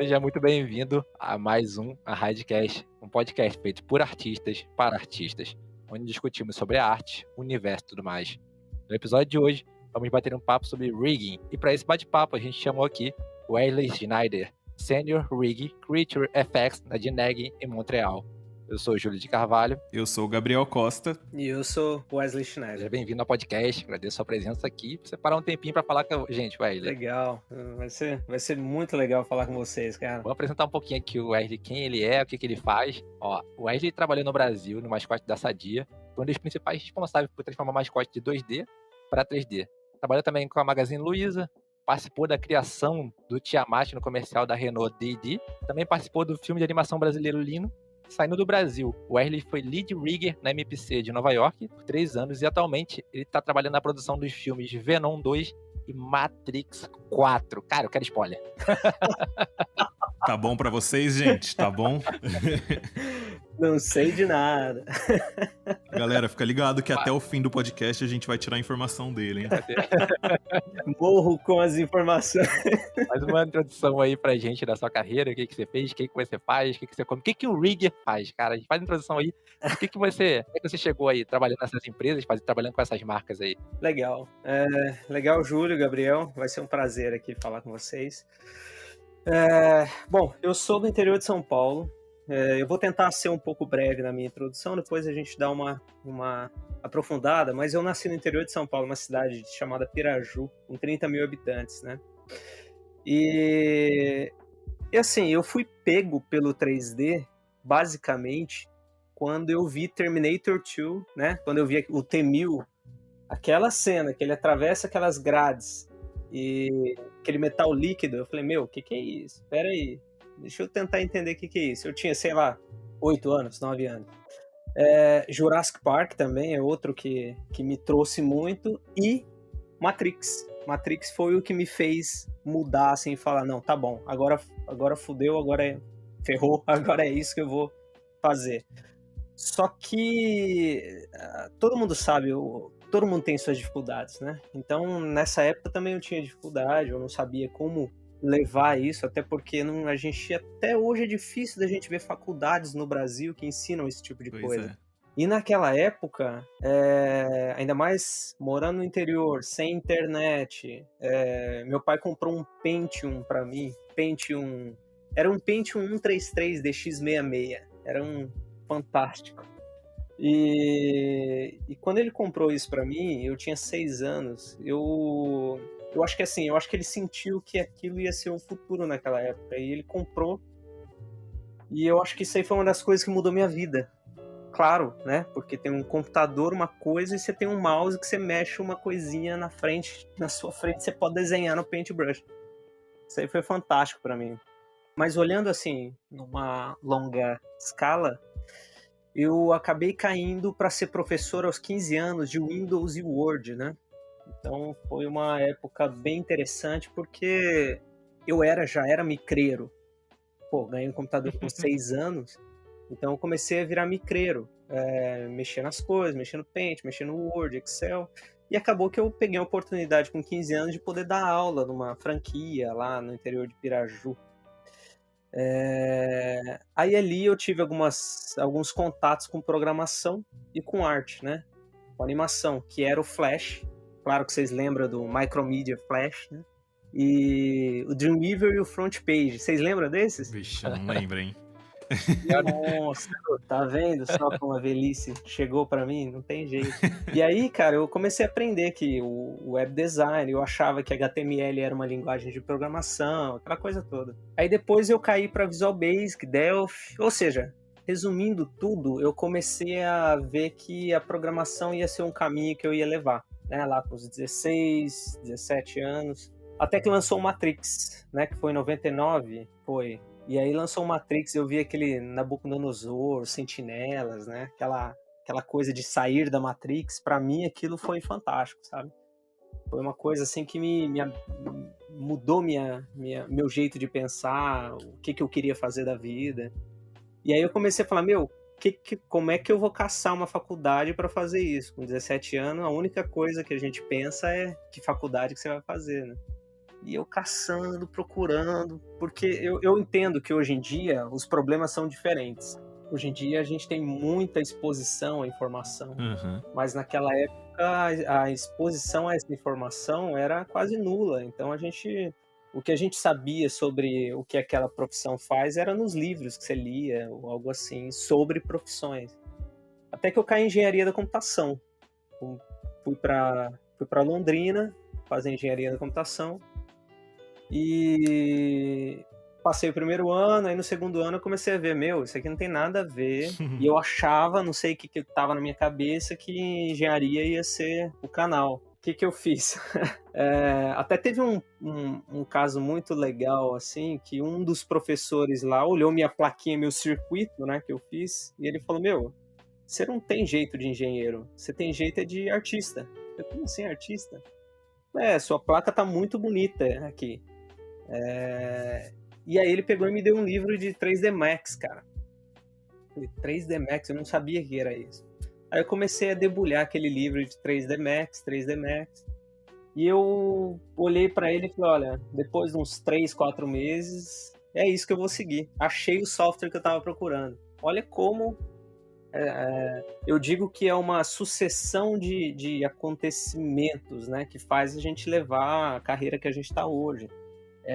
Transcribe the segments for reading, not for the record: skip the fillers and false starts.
Seja muito bem-vindo a mais um Arradcast, um podcast feito por artistas para artistas, onde discutimos sobre a arte, o universo e tudo mais. No episódio de hoje, vamos bater um papo sobre rigging, e para esse bate-papo a gente chamou aqui Wesley Schneider, Senior Rig Creature FX na Dineg em Montreal. Eu sou o Júlio de Carvalho. Eu sou o Gabriel Costa. E eu sou o Wesley Schneider. Seja bem-vindo ao podcast, agradeço a sua presença aqui. Você parar um tempinho para falar com a gente, Wesley. Legal, vai ser muito legal falar com vocês, cara. Vou apresentar um pouquinho aqui o Wesley, quem ele é, o que ele faz. Ó, o Wesley trabalhou no Brasil, no mascote da Sadia, foi um dos principais responsáveis por transformar o mascote de 2D para 3D. Trabalhou também com a Magazine Luiza, participou da criação do Tiamat no comercial da Renault D&D, também participou do filme de animação brasileiro Lino. Saindo do Brasil, o Wesley foi lead rigger na MPC de Nova York por 3 anos e atualmente ele está trabalhando na produção dos filmes Venom 2 e Matrix 4. Cara, eu quero spoiler. Tá bom pra vocês, gente? Tá bom? Não sei de nada. Galera, fica ligado que até o fim do podcast a gente vai tirar a informação dele, hein? Morro com as informações. Faz uma introdução aí pra gente da sua carreira, o que você fez, o que você faz, o que você come, o que um rigger faz, cara? A gente faz a introdução aí, como é que você chegou aí trabalhando nessas empresas, trabalhando com essas marcas aí? Legal. Legal, Júlio, Gabriel, vai ser um prazer aqui falar com vocês. Bom, eu sou do interior de São Paulo. Eu vou tentar ser um pouco breve na minha introdução, depois a gente dá uma aprofundada, mas eu nasci no interior de São Paulo, uma cidade chamada Piraju, com 30 mil habitantes, né? E assim, eu fui pego pelo 3D, basicamente, quando eu vi Terminator 2, né? Quando eu vi o T-1000, aquela cena que ele atravessa aquelas grades e aquele metal líquido, eu falei, meu, o que é isso? Pera aí, deixa eu tentar entender o que é isso. Eu tinha, sei lá, 8 anos, 9 anos. Jurassic Park também é outro que me trouxe muito. E Matrix. Matrix foi o que me fez mudar, assim, e falar, não, tá bom, agora fudeu, ferrou, agora é isso que eu vou fazer. Só que todo mundo sabe, todo mundo tem suas dificuldades, né? Então, nessa época também eu tinha dificuldade, eu não sabia como levar isso, até porque até hoje é difícil da gente ver faculdades no Brasil que ensinam esse tipo de coisa. E naquela época, ainda mais morando no interior, sem internet, meu pai comprou um Pentium pra mim, era um Pentium 133 DX66, era um fantástico. E quando ele comprou isso pra mim, eu tinha 6 anos, eu acho que assim, ele sentiu que aquilo ia ser o futuro naquela época, e ele comprou, e eu acho que isso aí foi uma das coisas que mudou minha vida. Claro, né, porque tem um computador, uma coisa, e você tem um mouse que você mexe uma coisinha na sua frente, você pode desenhar no Paintbrush. Isso aí foi fantástico pra mim. Mas olhando assim, numa longa escala, eu acabei caindo para ser professor aos 15 anos de Windows e Word, né? Então foi uma época bem interessante, porque eu já era micreiro. Pô, ganhei um computador com 6 anos, então eu comecei a virar micreiro. Mexer nas coisas, mexer no Paint, mexer no Word, Excel. E acabou que eu peguei a oportunidade com 15 anos de poder dar aula numa franquia lá no interior de Piraju. Aí ali eu tive alguns contatos com programação e com arte, né? Com animação, que era o Flash. Claro que vocês lembram do Micromedia Flash, né? E o Dreamweaver e o FrontPage. Vocês lembram desses? Vixe, eu não lembro, hein? Nossa, tá vendo só como a velhice chegou pra mim? Não tem jeito. E aí, cara, eu comecei a aprender que o web design, eu achava que HTML era uma linguagem de programação, aquela coisa toda. Aí depois eu caí pra Visual Basic, Delphi, ou seja, resumindo tudo, eu comecei a ver que a programação ia ser um caminho que eu ia levar, né, lá com os 16, 17 anos, até que lançou o Matrix, né, que foi em 99, E aí lançou o Matrix, eu vi aquele Nabucodonosor, Sentinelas, né? Aquela coisa de sair da Matrix. Pra mim aquilo foi fantástico, sabe? Foi uma coisa assim que mudou meu jeito de pensar, o que eu queria fazer da vida. E aí eu comecei a falar, como é que eu vou caçar uma faculdade para fazer isso? Com 17 anos, a única coisa que a gente pensa é que faculdade que você vai fazer, né? E eu caçando, procurando, porque eu entendo que hoje em dia os problemas são diferentes. Hoje em dia a gente tem muita exposição à informação, Uhum. mas naquela época a exposição a essa informação era quase nula. Então o que a gente sabia sobre o que aquela profissão faz era nos livros que você lia, ou algo assim, sobre profissões. Até que eu caí em engenharia da computação. Fui para Londrina fazer engenharia da computação e passei o primeiro ano, aí no segundo ano eu comecei a ver, isso aqui não tem nada a ver. E eu achava, não sei o que estava na minha cabeça, que engenharia ia ser o canal. O que eu fiz? Até teve um caso muito legal, assim, que um dos professores lá olhou minha plaquinha, meu circuito, né, que eu fiz, e ele falou, você não tem jeito de engenheiro, você tem jeito de artista. Eu, como assim artista? Sua placa tá muito bonita aqui. E aí ele pegou e me deu um livro de 3D Max, cara. 3D Max, eu não sabia que era isso. Aí eu comecei a debulhar aquele livro de 3D Max. E eu olhei pra ele e falei, olha, depois de uns 3, 4 meses, é isso que eu vou seguir. Achei o software que eu tava procurando. Olha como eu digo que é uma sucessão de acontecimentos, né, que faz a gente levar a carreira que a gente está hoje.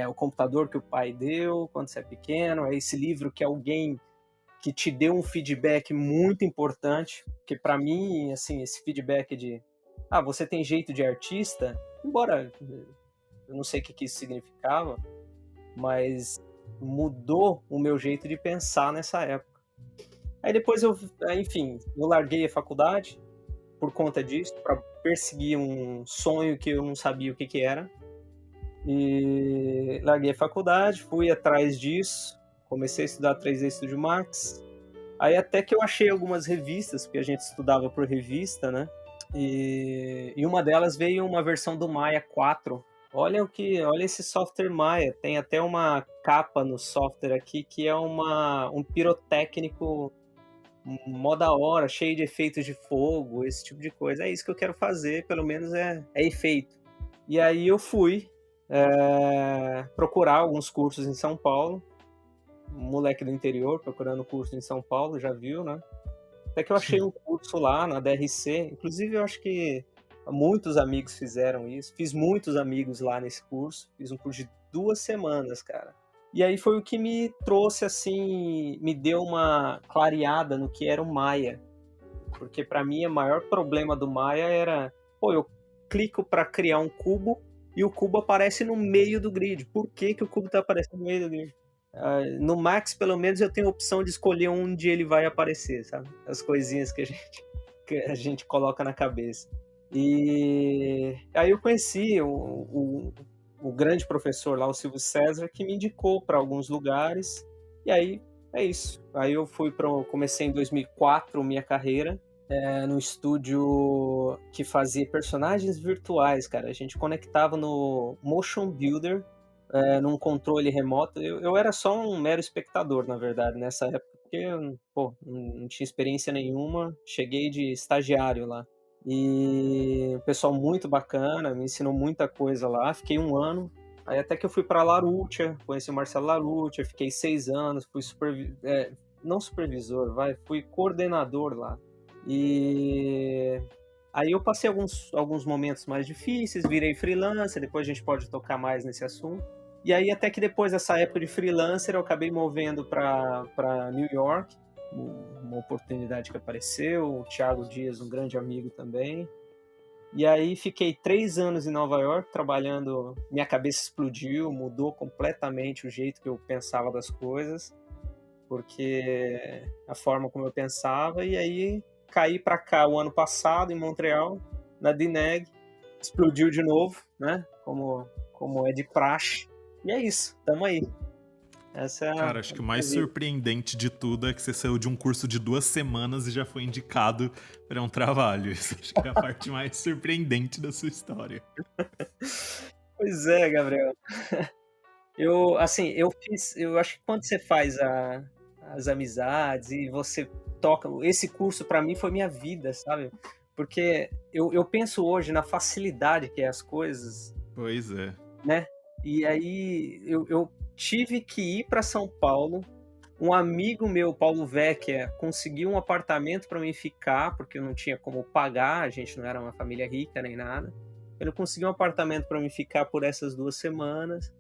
O computador que o pai deu quando você é pequeno, é esse livro que alguém que te deu um feedback muito importante, que para mim, assim, esse feedback de você tem jeito de artista, embora eu não sei o que isso significava, mas mudou o meu jeito de pensar nessa época. Aí depois eu larguei a faculdade por conta disso, para perseguir um sonho que eu não sabia o que era. E larguei a faculdade, fui atrás disso, comecei a estudar 3D Studio Max. Aí até que eu achei algumas revistas, porque a gente estudava por revista, né? E uma delas veio uma versão do Maya 4. Olha esse software Maya, tem até uma capa no software aqui que é um pirotécnico mó da hora, cheio de efeitos de fogo, esse tipo de coisa. É isso que eu quero fazer, pelo menos é efeito. E aí eu fui procurar alguns cursos em São Paulo, um moleque do interior procurando curso em São Paulo, já viu, né? Até que eu achei um curso lá na DRC, inclusive eu acho que muitos amigos fizeram isso, fiz muitos amigos lá nesse curso, fiz um curso de 2 semanas, cara. E aí foi o que me trouxe, assim, me deu uma clareada no que era o Maya. Porque para mim o maior problema do Maya era, eu clico para criar um cubo e o cubo aparece no meio do grid. Por que o cubo tá aparecendo no meio do grid? No Max, pelo menos, eu tenho a opção de escolher onde ele vai aparecer, sabe? As coisinhas que a gente coloca na cabeça. E aí eu conheci o grande professor lá, o Silvio César, que me indicou para alguns lugares, e aí é isso. Aí eu comecei em 2004 minha carreira no estúdio que fazia personagens virtuais, cara. A gente conectava no Motion Builder, num controle remoto. Eu era só um mero espectador, na verdade, nessa época, porque não tinha experiência nenhuma, cheguei de estagiário lá. E o pessoal muito bacana, me ensinou muita coisa lá, fiquei 1 ano, aí até que eu fui para Larutia, conheci o Marcelo Larutia, fiquei 6 anos, fui não supervisor, fui coordenador lá. E aí eu passei alguns momentos mais difíceis, virei freelancer, depois a gente pode tocar mais nesse assunto. E aí até que depois dessa época de freelancer eu acabei movendo para New York, uma oportunidade que apareceu, o Thiago Dias, um grande amigo também. E aí fiquei 3 anos em Nova York trabalhando, minha cabeça explodiu, mudou completamente o jeito que eu pensava das coisas, porque a forma como eu pensava, e aí caí para cá o ano passado em Montreal, na DNEG, explodiu de novo, né? Como é de praxe. E é isso, tamo aí. Cara, acho que o mais surpreendente de tudo é que você saiu de um curso de 2 semanas e já foi indicado para um trabalho. Isso acho que é a parte mais surpreendente da sua história. Pois é, Gabriel. Eu acho que quando você faz as amizades e você toca, esse curso para mim foi minha vida, sabe? Porque eu penso hoje na facilidade que é as coisas. Pois é. Né? E aí eu tive que ir para São Paulo. Um amigo meu, Paulo Vecchia, conseguiu um apartamento para mim ficar, porque eu não tinha como pagar, a gente não era uma família rica nem nada. Ele conseguiu um apartamento para mim ficar por essas 2 semanas.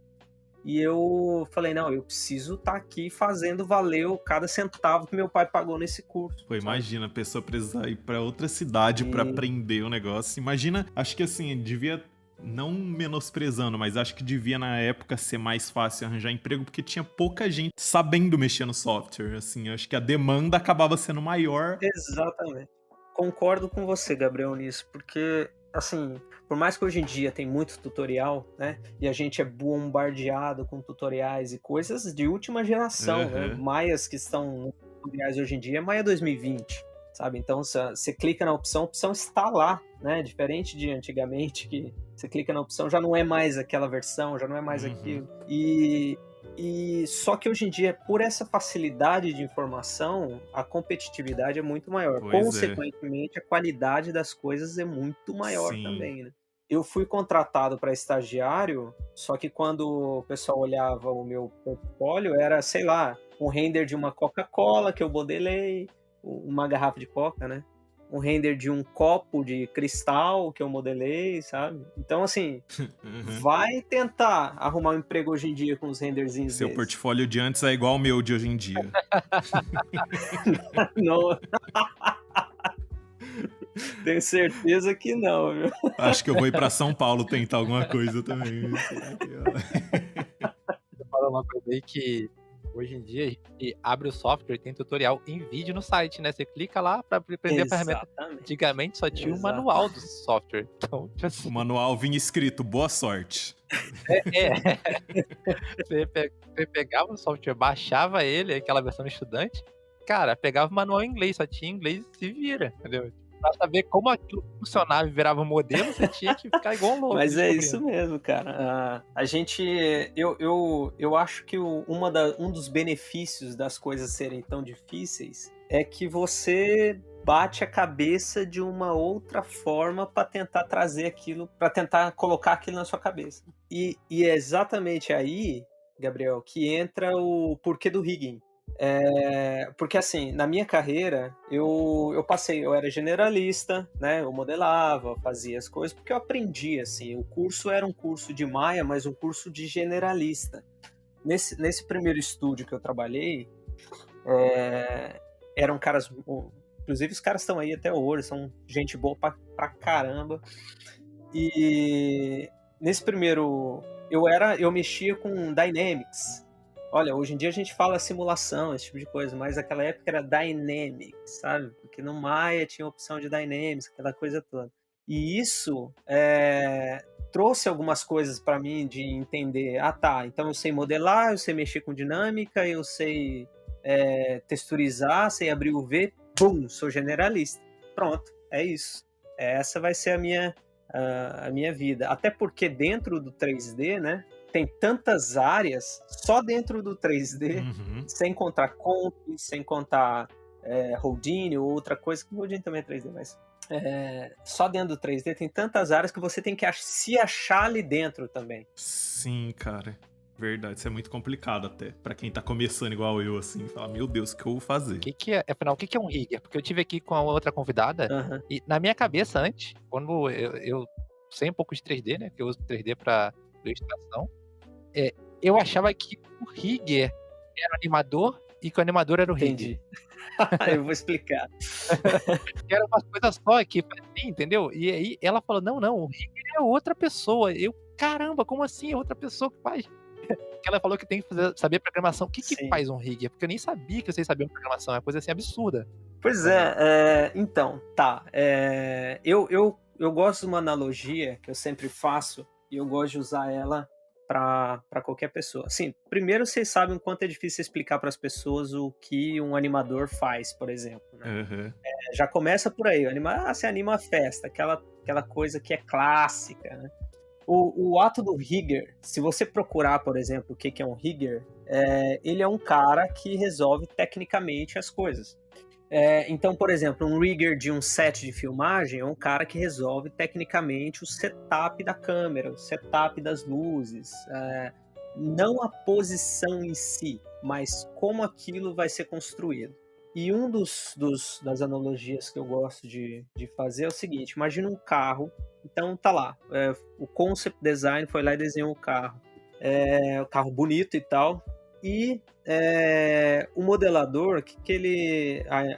E eu falei, não, eu preciso estar aqui fazendo valer cada centavo que meu pai pagou nesse curso. Pô, imagina, a pessoa precisar ir pra outra cidade pra aprender o negócio. Imagina, acho que assim, devia, não menosprezando, mas acho que devia na época ser mais fácil arranjar emprego, porque tinha pouca gente sabendo mexer no software, assim, acho que a demanda acabava sendo maior. Exatamente. Concordo com você, Gabriel, nisso, porque, assim, por mais que hoje em dia tem muito tutorial, né, e a gente é bombardeado com tutoriais e coisas de última geração, né, Maias que estão nos tutoriais hoje em dia é Maia 2020, sabe, então você clica na opção, a opção está lá, né, diferente de antigamente, que você clica na opção, já não é mais aquela versão, já não é mais aquilo, e só que hoje em dia, por essa facilidade de informação, a competitividade é muito maior. Consequentemente, a qualidade das coisas é muito maior também, né? Eu fui contratado para estagiário, só que quando o pessoal olhava o meu portfólio, era, sei lá, um render de uma Coca-Cola que eu modelei, uma garrafa de Coca, né? Um render de um copo de cristal que eu modelei, sabe? Então, assim, vai tentar arrumar um emprego hoje em dia com os renderzinhos Seu deles. portfólio de antes é igual ao meu de hoje em dia. Não. Tenho certeza que não, viu? Acho que eu vou ir pra São Paulo tentar alguma coisa também. Você falou uma coisa aí que hoje em dia a gente abre o software, tem tutorial em vídeo no site, né? Você clica lá pra aprender a ferramenta. Antigamente só tinha o manual do software. Então, assim, o manual vinha escrito, boa sorte. Você pegava o software, baixava ele, aquela versão estudante, cara, pegava o manual em inglês, só tinha inglês e se vira, entendeu? Pra saber como aquilo funcionava e virava um modelo, você tinha que ficar igual um louco. Mas é isso mesmo, cara. A gente, eu acho que um dos benefícios das coisas serem tão difíceis é que você bate a cabeça de uma outra forma para tentar trazer aquilo, para tentar colocar aquilo na sua cabeça. E é exatamente aí, Gabriel, que entra o porquê do rigging. Porque assim, na minha carreira, eu era generalista, né? Eu modelava, fazia as coisas, porque eu aprendi, assim, o curso era um curso de Maya, mas um curso de generalista. Nesse primeiro estúdio que eu trabalhei, eram caras, inclusive os caras estão aí até hoje, são gente boa pra caramba. E nesse primeiro, eu mexia com Dynamics. Olha, hoje em dia a gente fala simulação, esse tipo de coisa, mas naquela época era Dynamics, sabe? Porque no Maya tinha opção de Dynamics, aquela coisa toda. E isso trouxe algumas coisas para mim de entender. Ah, tá, então eu sei modelar, eu sei mexer com dinâmica, eu sei texturizar, sei abrir o V, pum, sou generalista. Pronto, é isso. Essa vai ser a minha vida. Até porque dentro do 3D, né? Tem tantas áreas só dentro do 3D, sem contar comp, sem contar Houdini ou outra coisa, que o Houdini também é 3D, mas só dentro do 3D tem tantas áreas que você tem que se achar ali dentro também. Sim, cara. Verdade, isso é muito complicado até, pra quem tá começando igual eu, assim, falar, meu Deus, o que eu vou fazer? Afinal, o que é um rigger? Porque eu tive aqui com a outra convidada, e na minha cabeça antes, quando eu sei um pouco de 3D, né, que eu uso 3D pra ilustração, eu achava que o rigger era o animador e que o animador era o rigger. Eu vou explicar. Era uma coisa só que fazia, entendeu? E aí ela falou, não, o rigger é outra pessoa. Eu, caramba, como assim? É outra pessoa que faz? Porque ela falou que tem que saber programação. O que faz um rigger? Porque eu nem sabia que vocês sabiam programação. É uma coisa assim absurda. Pois então, tá. Eu gosto de uma analogia que eu sempre faço e eu gosto de usar ela para qualquer pessoa. Assim, primeiro vocês sabem o quanto é difícil explicar para as pessoas o que um animador faz, por exemplo. Né? Já começa por aí. Você anima a festa, aquela coisa que é clássica. Né? O ato do rigger, se você procurar, por exemplo, o que é um rigger, ele é um cara que resolve tecnicamente as coisas. Então, por exemplo, um rigger de um set de filmagem é um cara que resolve tecnicamente o setup da câmera, o setup das luzes, não a posição em si, mas como aquilo vai ser construído. E das analogias que eu gosto de fazer é o seguinte: imagina um carro, então tá lá, o concept design foi lá e desenhou o carro bonito e tal, e o modelador,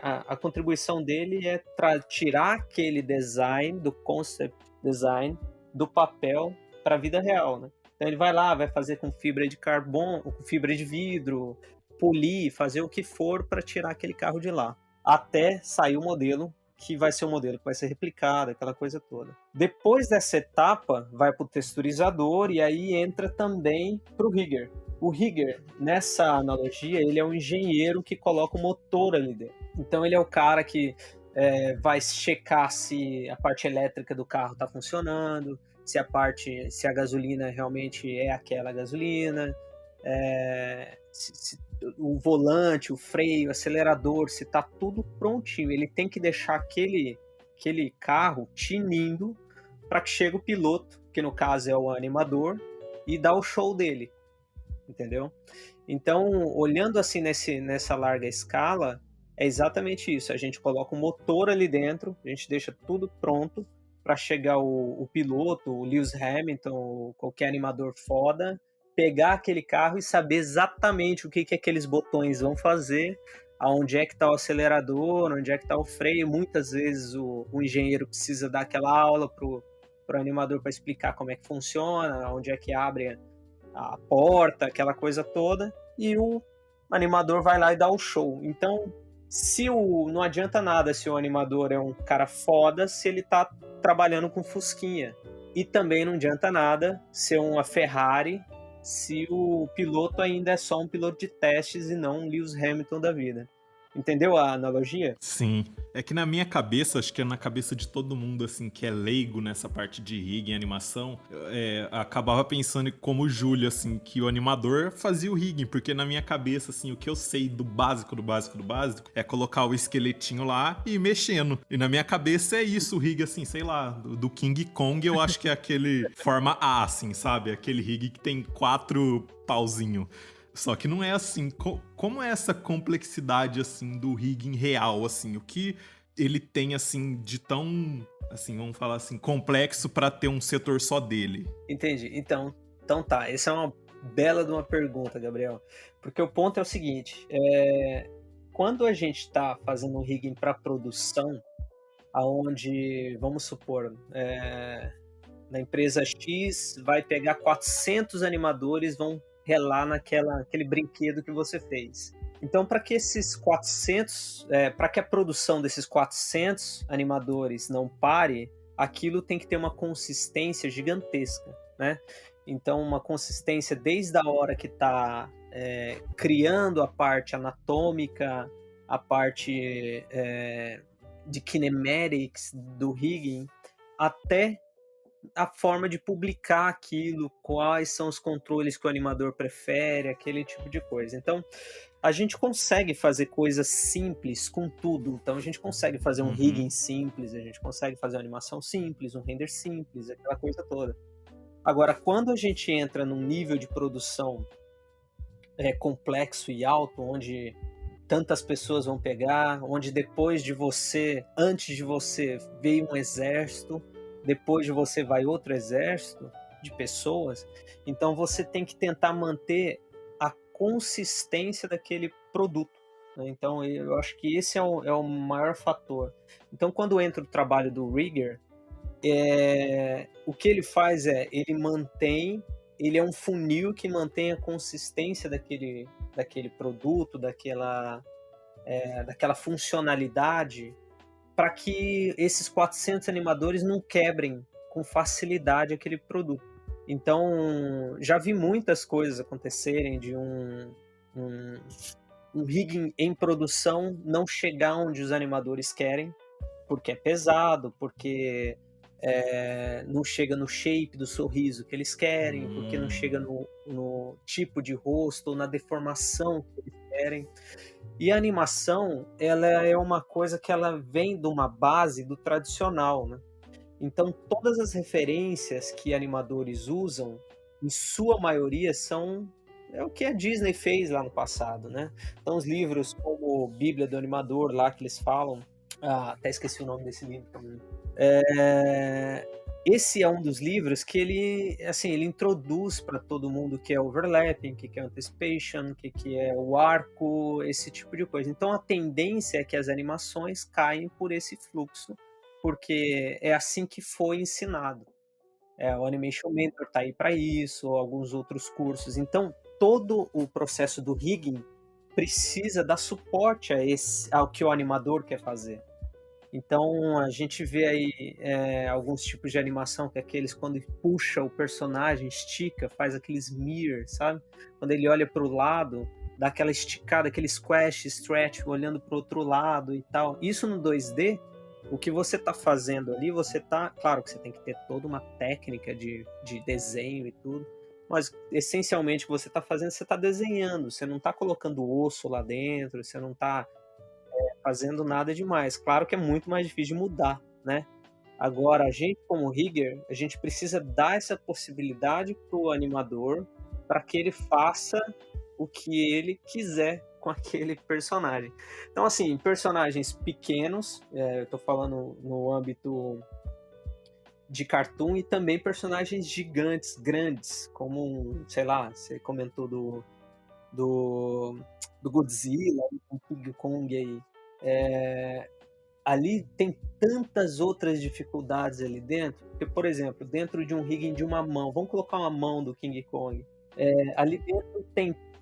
a contribuição dele é tirar aquele design, do concept design, do papel para a vida real, né? Então ele vai lá, vai fazer com fibra de carbono, com fibra de vidro, polir, fazer o que for para tirar aquele carro de lá, até sair o modelo que vai ser o modelo que vai ser replicado, aquela coisa toda. Depois dessa etapa, vai para o texturizador e aí entra também para o rigger. O rigger, nessa analogia, ele é um engenheiro que coloca o motor ali dentro. Então ele é o cara que vai checar se a parte elétrica do carro está funcionando, se a gasolina realmente é aquela gasolina, se o volante, o freio, o acelerador, se tá tudo prontinho. Ele tem que deixar aquele carro tinindo para que chegue o piloto, que no caso é o animador, e dá o show dele, entendeu? Então, olhando assim nessa larga escala, é exatamente isso. A gente coloca um motor ali dentro, a gente deixa tudo pronto para chegar o piloto, o Lewis Hamilton, ou qualquer animador foda, pegar aquele carro e saber exatamente o que aqueles botões vão fazer, aonde é que está o acelerador, onde é que está o freio. Muitas vezes o engenheiro precisa dar aquela aula pro animador para explicar como é que funciona, onde é que abre a porta, aquela coisa toda, e o animador vai lá e dá o show. Então, não adianta nada se o animador é um cara foda se ele tá trabalhando com fusquinha. E também não adianta nada ser uma Ferrari se o piloto ainda é só um piloto de testes e não um Lewis Hamilton da vida. Entendeu a analogia? Sim. É que na minha cabeça, acho que é na cabeça de todo mundo, assim, que é leigo nessa parte de rig em animação, acabava pensando como o Júlio, assim, que o animador fazia o rigging, porque na minha cabeça, assim, o que eu sei do básico é colocar o esqueletinho lá e ir mexendo. E na minha cabeça é isso, o rig, assim, sei lá, do King Kong, eu acho que é aquele forma A, assim, sabe? Aquele rig que tem 4 pauzinhos. Só que não é assim. Como é essa complexidade, assim, do rigging real, assim? O que ele tem, assim, de tão, assim, vamos falar assim, complexo pra ter um setor só dele? Entendi. Então tá. Essa é uma bela de uma pergunta, Gabriel. Porque o ponto é o seguinte. Quando a gente está fazendo um rigging para produção, aonde, vamos supor, na empresa X vai pegar 400 animadores, vão relar naquele brinquedo que você fez. Então, para que esses 400, para que a produção desses 400 animadores não pare, aquilo tem que ter uma consistência gigantesca, né? Então, uma consistência desde a hora que está criando a parte anatômica, a parte de kinematics do rigging, até a forma de publicar aquilo, quais são os controles que o animador prefere, aquele tipo de coisa. Então, a gente consegue fazer coisas simples com tudo. Então, a gente consegue fazer um rigging simples, a gente consegue fazer uma animação simples, um render simples, aquela coisa toda. Agora, quando a gente entra num nível de produção complexo e alto, onde tantas pessoas vão pegar, onde depois de você, antes de você, veio um exército, depois de você vai outro exército de pessoas, então você tem que tentar manter a consistência daquele produto, né? Então eu acho que esse é o maior fator. Então quando entra o trabalho do rigger, o que ele faz ele é um funil que mantém a consistência daquele produto, daquela funcionalidade, para que esses 400 animadores não quebrem com facilidade aquele produto. Então, já vi muitas coisas acontecerem de um rigging em produção não chegar onde os animadores querem, porque é pesado, porque não chega no shape do sorriso que eles querem, porque não chega no tipo de rosto ou na deformação que eles querem. E a animação, ela é uma coisa que ela vem de uma base do tradicional, né? Então, todas as referências que animadores usam, em sua maioria, é o que a Disney fez lá no passado, né? Então, os livros como Bíblia do Animador, lá que eles falam... até esqueci o nome desse livro também. Esse é um dos livros que ele introduz para todo mundo o que é overlapping, o que é anticipation, o que é o arco, esse tipo de coisa. Então, a tendência é que as animações caem por esse fluxo, porque é assim que foi ensinado. O Animation Mentor está aí para isso, alguns outros cursos. Então, todo o processo do rigging precisa dar suporte ao que o animador quer fazer. Então, a gente vê aí alguns tipos de animação, que é aqueles quando puxa o personagem, estica, faz aqueles mirror, sabe? Quando ele olha para o lado, dá aquela esticada, aquele squash, stretch, olhando para o outro lado e tal. Isso no 2D, o que você está fazendo ali, claro que você tem que ter toda uma técnica de desenho e tudo, mas essencialmente o que você está fazendo, você está desenhando, você não está colocando osso lá dentro, você não está fazendo nada demais. Claro que é muito mais difícil de mudar, né? Agora, a gente como rigger, a gente precisa dar essa possibilidade pro animador para que ele faça o que ele quiser com aquele personagem. Então, assim, personagens pequenos, eu tô falando no âmbito de cartoon, e também personagens gigantes, grandes, como, sei lá, você comentou do Godzilla, do King Kong aí. Ali tem tantas outras dificuldades ali dentro, porque, por exemplo, dentro de um rigging de uma mão, vamos colocar uma mão do King Kong, ali dentro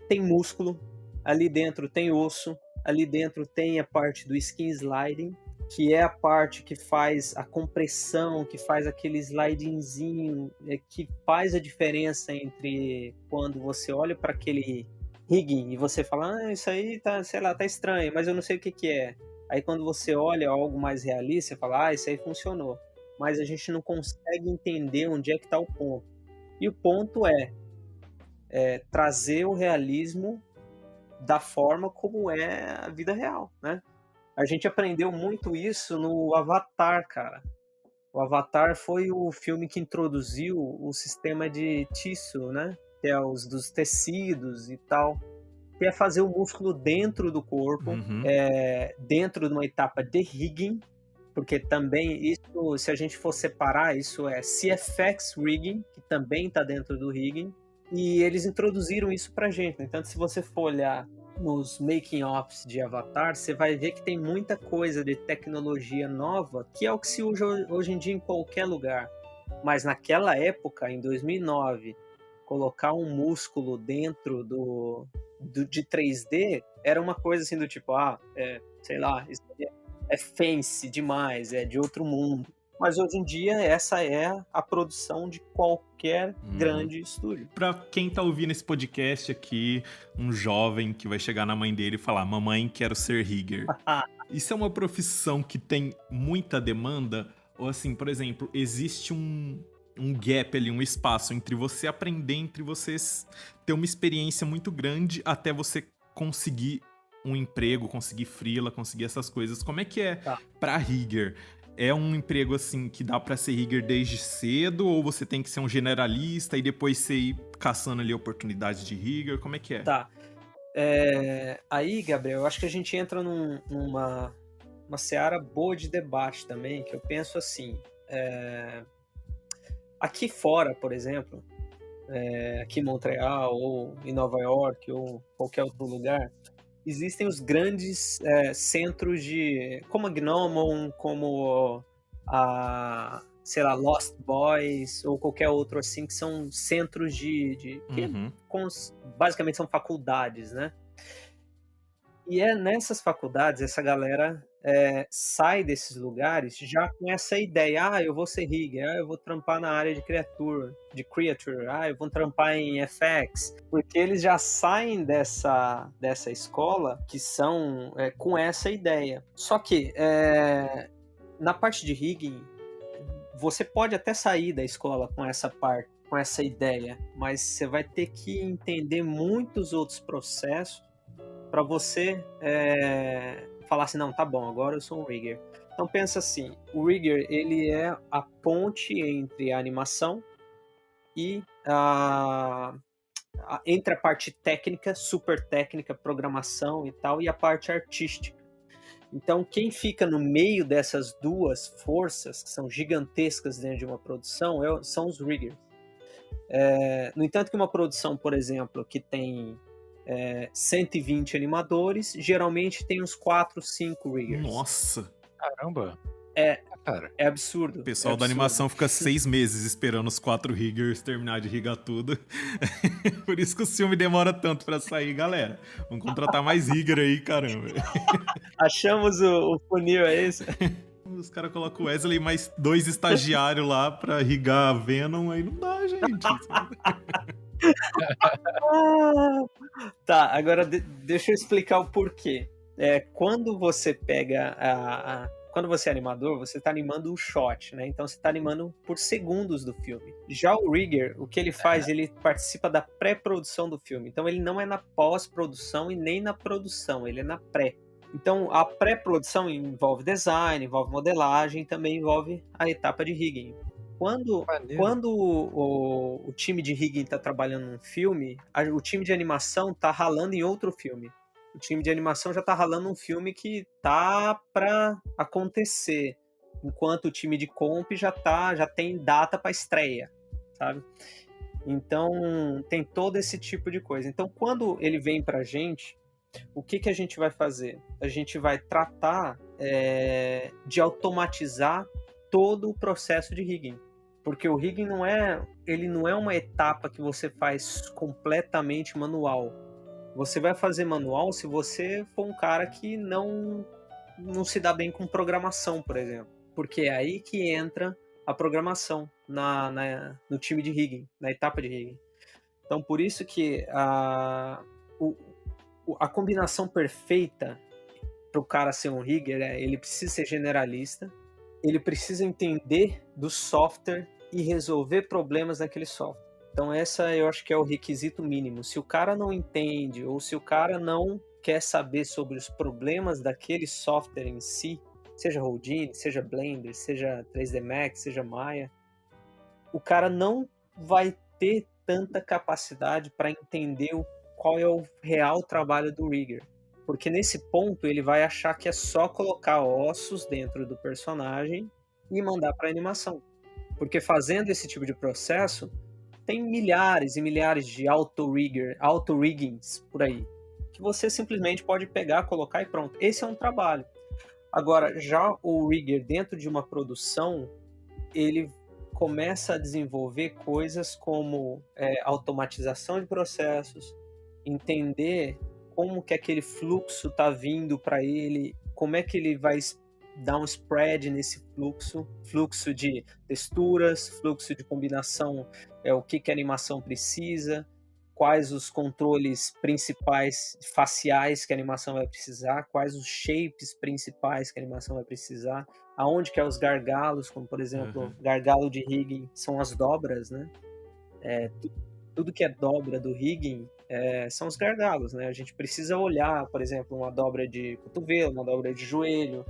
tem músculo, ali dentro tem osso, ali dentro tem a parte do skin sliding, que é a parte que faz a compressão, que faz aquele slidingzinho, que faz a diferença entre quando você olha para aquele rigging e você fala, isso aí tá, sei lá, tá estranho, mas eu não sei o que é. Aí quando você olha algo mais realista, você fala, isso aí funcionou. Mas a gente não consegue entender onde é que tá o ponto. E o ponto é trazer o realismo da forma como é a vida real, né? A gente aprendeu muito isso no Avatar, cara. O Avatar foi o filme que introduziu o sistema de tissue, né? Que é os dos tecidos e tal, que é fazer o músculo dentro do corpo, dentro de uma etapa de rigging, porque também isso, se a gente for separar, isso é CFX rigging, que também está dentro do rigging, e eles introduziram isso pra gente. Então, se você for olhar nos making-offs de Avatar, você vai ver que tem muita coisa de tecnologia nova, que é o que se usa hoje em dia em qualquer lugar. Mas naquela época, em 2009, colocar um músculo dentro de 3D era uma coisa assim do tipo, sei lá, isso é fancy demais, é de outro mundo. Mas hoje em dia essa é a produção de qualquer grande estúdio. Pra quem tá ouvindo esse podcast aqui, um jovem que vai chegar na mãe dele e falar, mamãe, quero ser rigger. Isso é uma profissão que tem muita demanda? Ou assim, por exemplo, existe um gap ali, um espaço entre você aprender, entre vocês ter uma experiência muito grande até você conseguir um emprego, conseguir freela, conseguir essas coisas. Como é que é pra rigger? É um emprego assim que dá pra ser rigger desde cedo, ou você tem que ser um generalista e depois você ir caçando ali oportunidades de rigger? Como é que é? Tá. Aí, Gabriel, eu acho que a gente entra numa seara boa de debate também, que eu penso assim, aqui fora, por exemplo, aqui em Montreal, ou em Nova York, ou qualquer outro lugar, existem os grandes centros como a Gnomon, como sei lá, Lost Boys, ou qualquer outro assim, que são centros que basicamente são faculdades, né? E nessas faculdades, essa galera sai desses lugares já com essa ideia, eu vou ser rigger, eu vou trampar na área de creature, eu vou trampar em FX, porque eles já saem dessa escola que são com essa ideia. Só que na parte de rigging, você pode até sair da escola com essa ideia, mas você vai ter que entender muitos outros processos para você falar assim, não, tá bom, agora eu sou um rigger. Então pensa assim, o rigger ele é a ponte entre a animação e entre a parte técnica, super técnica, programação e tal, e a parte artística. Então, quem fica no meio dessas duas forças, que são gigantescas dentro de uma produção, são os riggers. No entanto, que uma produção, por exemplo, que tem 120 animadores, geralmente tem uns 4, 5 riggers. Nossa! Caramba! Cara. É absurdo. O pessoal da animação fica 6 meses esperando os 4 riggers terminar de rigar tudo. Por isso que o filme demora tanto pra sair, galera. Vamos contratar mais rigger aí, caramba. Achamos o funil, é esse? Os caras colocam o Wesley e mais 2 estagiários lá pra rigar a Venom, aí não dá, gente. Tá, agora deixa eu explicar o porquê. Quando você pega quando você é animador, você está animando o shot, né? Então você está animando por segundos do filme. Já o rigger, o que ele faz, ele participa da pré-produção do filme. Então ele não é na pós-produção e nem na produção, ele é na pré. Então a pré-produção envolve design, envolve modelagem, também envolve a etapa de rigging. Quando o time de rigging está trabalhando num filme, o time de animação está ralando em outro filme. O time de animação já tá ralando um filme que tá pra acontecer, enquanto o time de comp já tem data pra estreia, sabe? Então, tem todo esse tipo de coisa. Então, quando ele vem pra gente, o que a gente vai fazer? A gente vai tratar de automatizar todo o processo de rigging. Porque o rigging não é uma etapa que você faz completamente manual. Você vai fazer manual se você for um cara que não se dá bem com programação, por exemplo. Porque é aí que entra a programação no time de rigging, na etapa de rigging. Então, por isso que a combinação perfeita para o cara ser um rigger ele precisa ser generalista, ele precisa entender do software e resolver problemas naquele software. Então essa eu acho que é o requisito mínimo. Se o cara não entende ou se o cara não quer saber sobre os problemas daquele software em si, seja Houdini, seja Blender, seja 3D Max, seja Maya, o cara não vai ter tanta capacidade para entender qual é o real trabalho do rigger. Porque nesse ponto ele vai achar que é só colocar ossos dentro do personagem e mandar para animação. Porque fazendo esse tipo de processo, tem milhares e milhares de auto-riggings por aí, que você simplesmente pode pegar, colocar e pronto. Esse é um trabalho. Agora, já o rigger dentro de uma produção, ele começa a desenvolver coisas como automatização de processos, entender como que aquele fluxo está vindo para ele, como é que ele vai dar um spread nesse fluxo de texturas, fluxo de combinação, o que a animação precisa, quais os controles principais faciais que a animação vai precisar, quais os shapes principais que a animação vai precisar, aonde que é os gargalos, como por exemplo, gargalo de rigging são as dobras, né? Tudo que é dobra do rigging são os gargalos, né? A gente precisa olhar, por exemplo, uma dobra de cotovelo, uma dobra de joelho,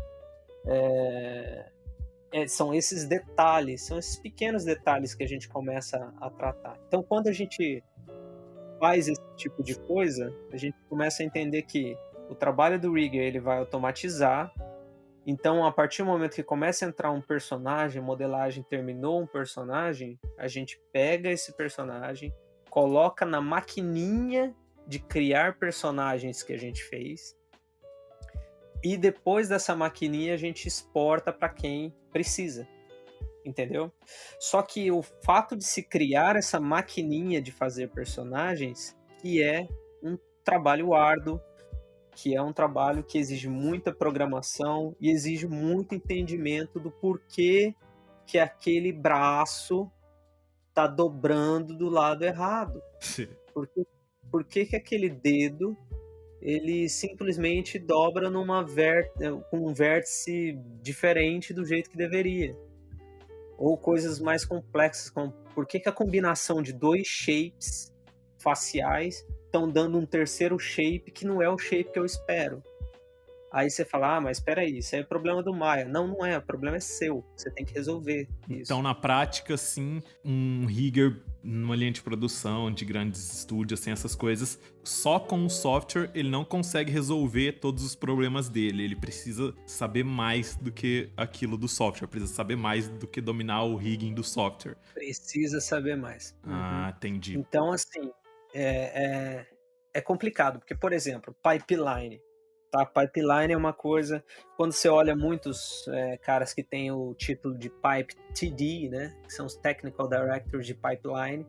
são esses detalhes, são esses pequenos detalhes que a gente começa a tratar. Então, quando a gente faz esse tipo de coisa, a gente começa a entender que o trabalho do rigger ele vai automatizar. Então, a partir do momento que começa a entrar um personagem, modelagem terminou um personagem, a gente pega esse personagem, coloca na maquininha de criar personagens que a gente fez, e depois dessa maquininha a gente exporta para quem precisa, entendeu? Só que o fato de se criar essa maquininha de fazer personagens, que é um trabalho árduo, que é um trabalho que exige muita programação e exige muito entendimento do porquê que aquele braço tá dobrando do lado errado. Por que aquele dedo ele simplesmente dobra com um vértice diferente do jeito que deveria. Ou coisas mais complexas, como por que a combinação de dois shapes faciais estão dando um terceiro shape que não é o shape que eu espero. Aí você fala, mas espera aí, isso aí é problema do Maya. Não, não é, o problema é seu, você tem que resolver isso. Então, na prática, sim, um rigger numa linha de produção, de grandes estúdios, assim, essas coisas, só com o software ele não consegue resolver todos os problemas dele. Ele precisa saber mais do que aquilo do software, precisa saber mais do que dominar o rigging do software. Precisa saber mais. Ah, entendi. Então, assim, é complicado, porque, por exemplo, pipeline. Tá? Pipeline é uma coisa, quando você olha muitos caras que têm o título de Pipe TD, né, que são os Technical Directors de Pipeline,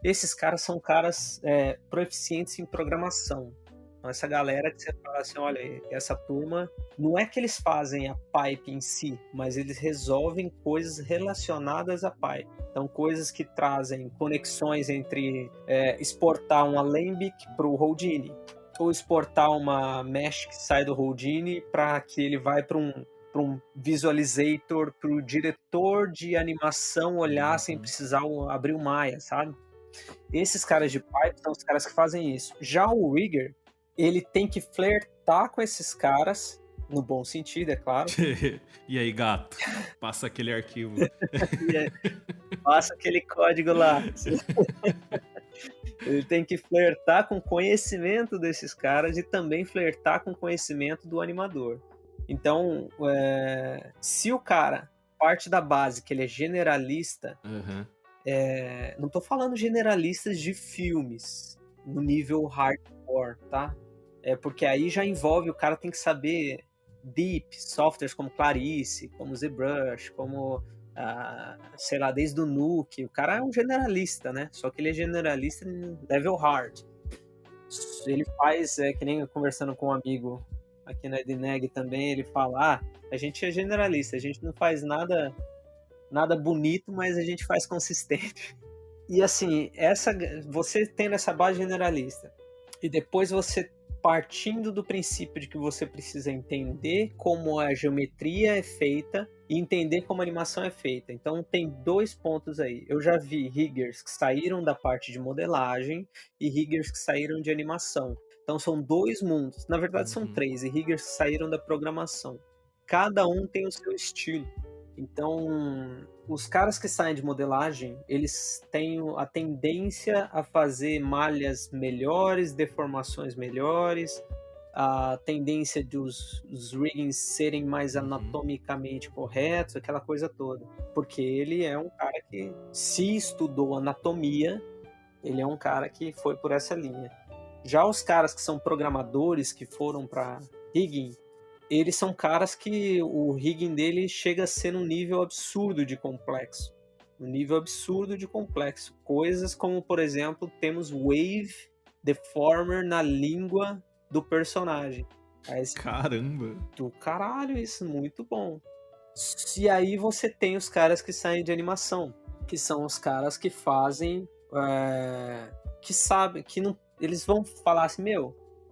esses caras são caras proficientes em programação. Então, essa galera que você fala assim, olha, essa turma, não é que eles fazem a pipe em si, mas eles resolvem coisas relacionadas à pipe. Então, coisas que trazem conexões entre exportar um Alembic para o Houdini, ou exportar uma mesh que sai do Houdini para que ele vai para um visualizator, para o diretor de animação olhar sem precisar abrir o Maya, sabe? Esses caras de pipe são os caras que fazem isso. Já o rigger, ele tem que flertar com esses caras, no bom sentido, é claro. E aí, gato? Passa aquele arquivo. Passa aquele código lá. Ele tem que flertar com o conhecimento desses caras e também flertar com o conhecimento do animador. Então, se o cara parte da base que ele é generalista, não estou falando generalistas de filmes no nível hardcore, tá? Porque aí já envolve, o cara tem que saber deep, softwares como Clarice, como ZBrush, como, sei lá, desde o Nuke. O cara é um generalista, né? Só que ele é generalista em level hard. Ele faz, que nem conversando com um amigo aqui na Edneg também, ele fala, a gente é generalista, a gente não faz nada bonito, mas a gente faz consistente. E assim, você tendo essa base generalista, e depois você partindo do princípio de que você precisa entender como a geometria é feita e entender como a animação é feita. Então tem 2 pontos aí. Eu já vi riggers que saíram da parte de modelagem e riggers que saíram de animação. Então são 2 mundos. Na verdade são 3, e riggers que saíram da programação. Cada um tem o seu estilo. Então, os caras que saem de modelagem, eles têm a tendência a fazer malhas melhores, deformações melhores, a tendência dos riggings serem mais anatomicamente corretos, aquela coisa toda. Porque ele é um cara que, se estudou anatomia, ele é um cara que foi por essa linha. Já os caras que são programadores, que foram para rigging, eles são caras que o rigging dele chega a ser um nível absurdo de complexo. Coisas como, por exemplo, temos wave deformer na língua do personagem. Caramba! Do caralho, isso, muito bom. E aí você tem os caras que saem de animação, que são os caras que fazem, que sabem, que não, eles vão falar assim,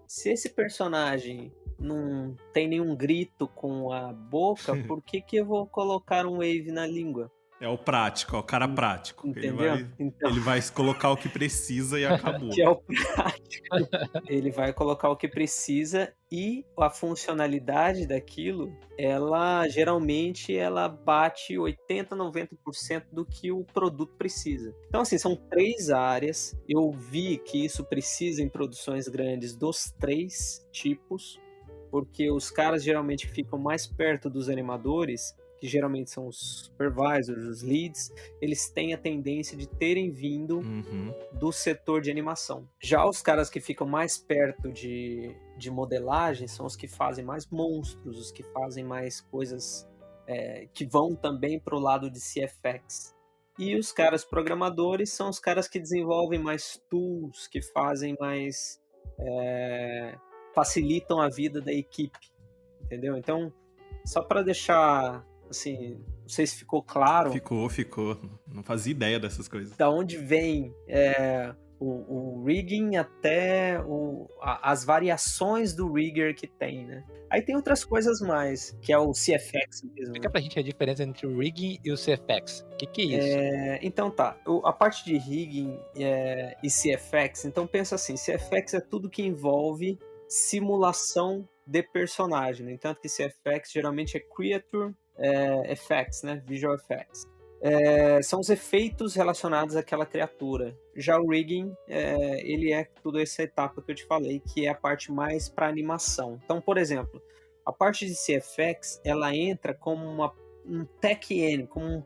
se esse personagem não tem nenhum grito com a boca, por que eu vou colocar um wave na língua? É o prático, é o cara prático. Entendeu? Ele vai colocar o que precisa e acabou. Que é o prático. Ele vai colocar o que precisa e a funcionalidade daquilo, geralmente bate 80%, 90% do que o produto precisa. Então, assim, são 3 áreas. Eu vi que isso precisa em produções grandes dos 3 tipos, porque os caras geralmente ficam mais perto dos animadores, que geralmente são os supervisors, os leads, eles têm a tendência de terem vindo do setor de animação. Já os caras que ficam mais perto de modelagem são os que fazem mais monstros, os que fazem mais coisas que vão também para o lado de CFX. E os caras programadores são os caras que desenvolvem mais tools, que fazem mais... facilitam a vida da equipe, entendeu? Então, só para deixar, assim, não sei se ficou claro. Ficou. Não fazia ideia dessas coisas. Da onde vem o rigging até as variações do rigger que tem, né? Aí tem outras coisas mais, que é o CFX mesmo. Explica pra gente a diferença entre o rigging e o CFX. O que é isso? Então tá, a parte de rigging e CFX, então pensa assim, CFX é tudo que envolve simulação de personagem, no entanto que CFX geralmente é Creature Effects, né? Visual Effects. São os efeitos relacionados àquela criatura. Já o rigging, ele é toda essa etapa que eu te falei, que é a parte mais para animação. Então, por exemplo, a parte de CFX, ela entra como um tech-end, como um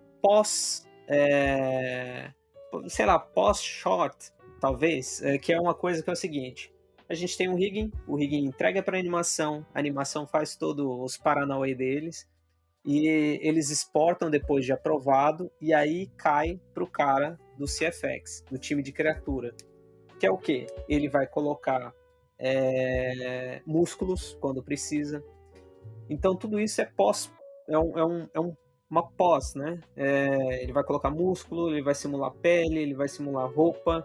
pós-shot, talvez, que é uma coisa que é o seguinte: a gente tem um rigging, o rigging entrega para a animação faz todos os paranauê deles, e eles exportam depois de aprovado, e aí cai pro cara do CFX, do time de criatura. Que é o quê? Ele vai colocar músculos quando precisa. Então tudo isso é uma pós, né? Ele vai colocar músculo, ele vai simular pele, ele vai simular roupa.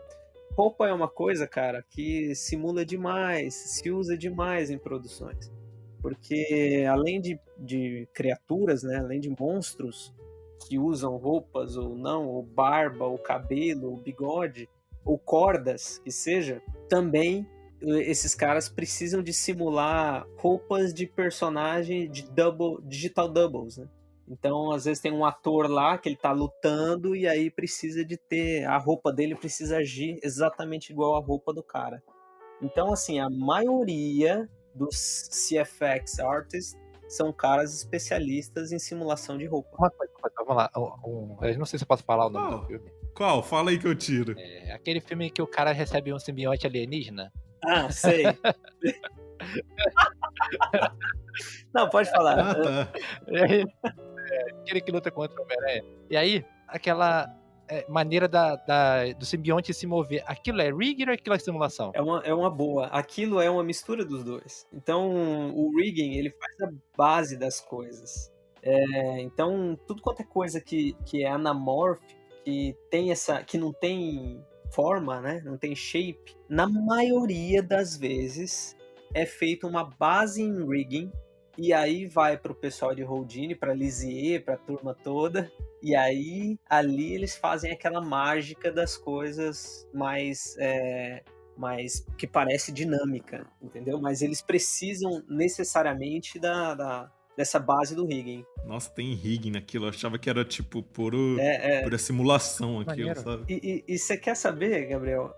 Roupa é uma coisa, cara, que simula demais, se usa demais em produções. Porque além de criaturas, né, além de monstros que usam roupas ou não, ou barba, ou cabelo, ou bigode, ou cordas, que seja, também esses caras precisam de simular roupas de personagem de digital doubles, né? Então, às vezes tem um ator lá que ele tá lutando e aí precisa de ter... A roupa dele precisa agir exatamente igual a roupa do cara. Então, assim, a maioria dos CFX artists são caras especialistas em simulação de roupa. Uma coisa, vamos lá. Eu não sei se eu posso falar o nome do filme. Qual? Fala aí que eu tiro. É aquele filme que o cara recebe um simbionte alienígena. Ah, sei. Não, pode falar. Ah, tá. Aquele que luta contra o Homem-Aranha. E aí, aquela maneira do simbionte se mover. Aquilo é rigging ou aquilo é simulação? É uma boa. Aquilo é uma mistura dos dois. Então, o rigging, ele faz a base das coisas. Então, tudo quanto é coisa que é anamórfico, que não tem forma, né? Não tem shape, na maioria das vezes é feita uma base em rigging, e aí vai pro pessoal de Houdini, pra Lisier, pra turma toda, e aí ali eles fazem aquela mágica das coisas mais que parece dinâmica, entendeu? Mas eles precisam necessariamente dessa base do rigging. Nossa, tem rigging naquilo. Eu achava que era tipo pura simulação aquilo, Maneiro. sabe? E você quer saber, Gabriel?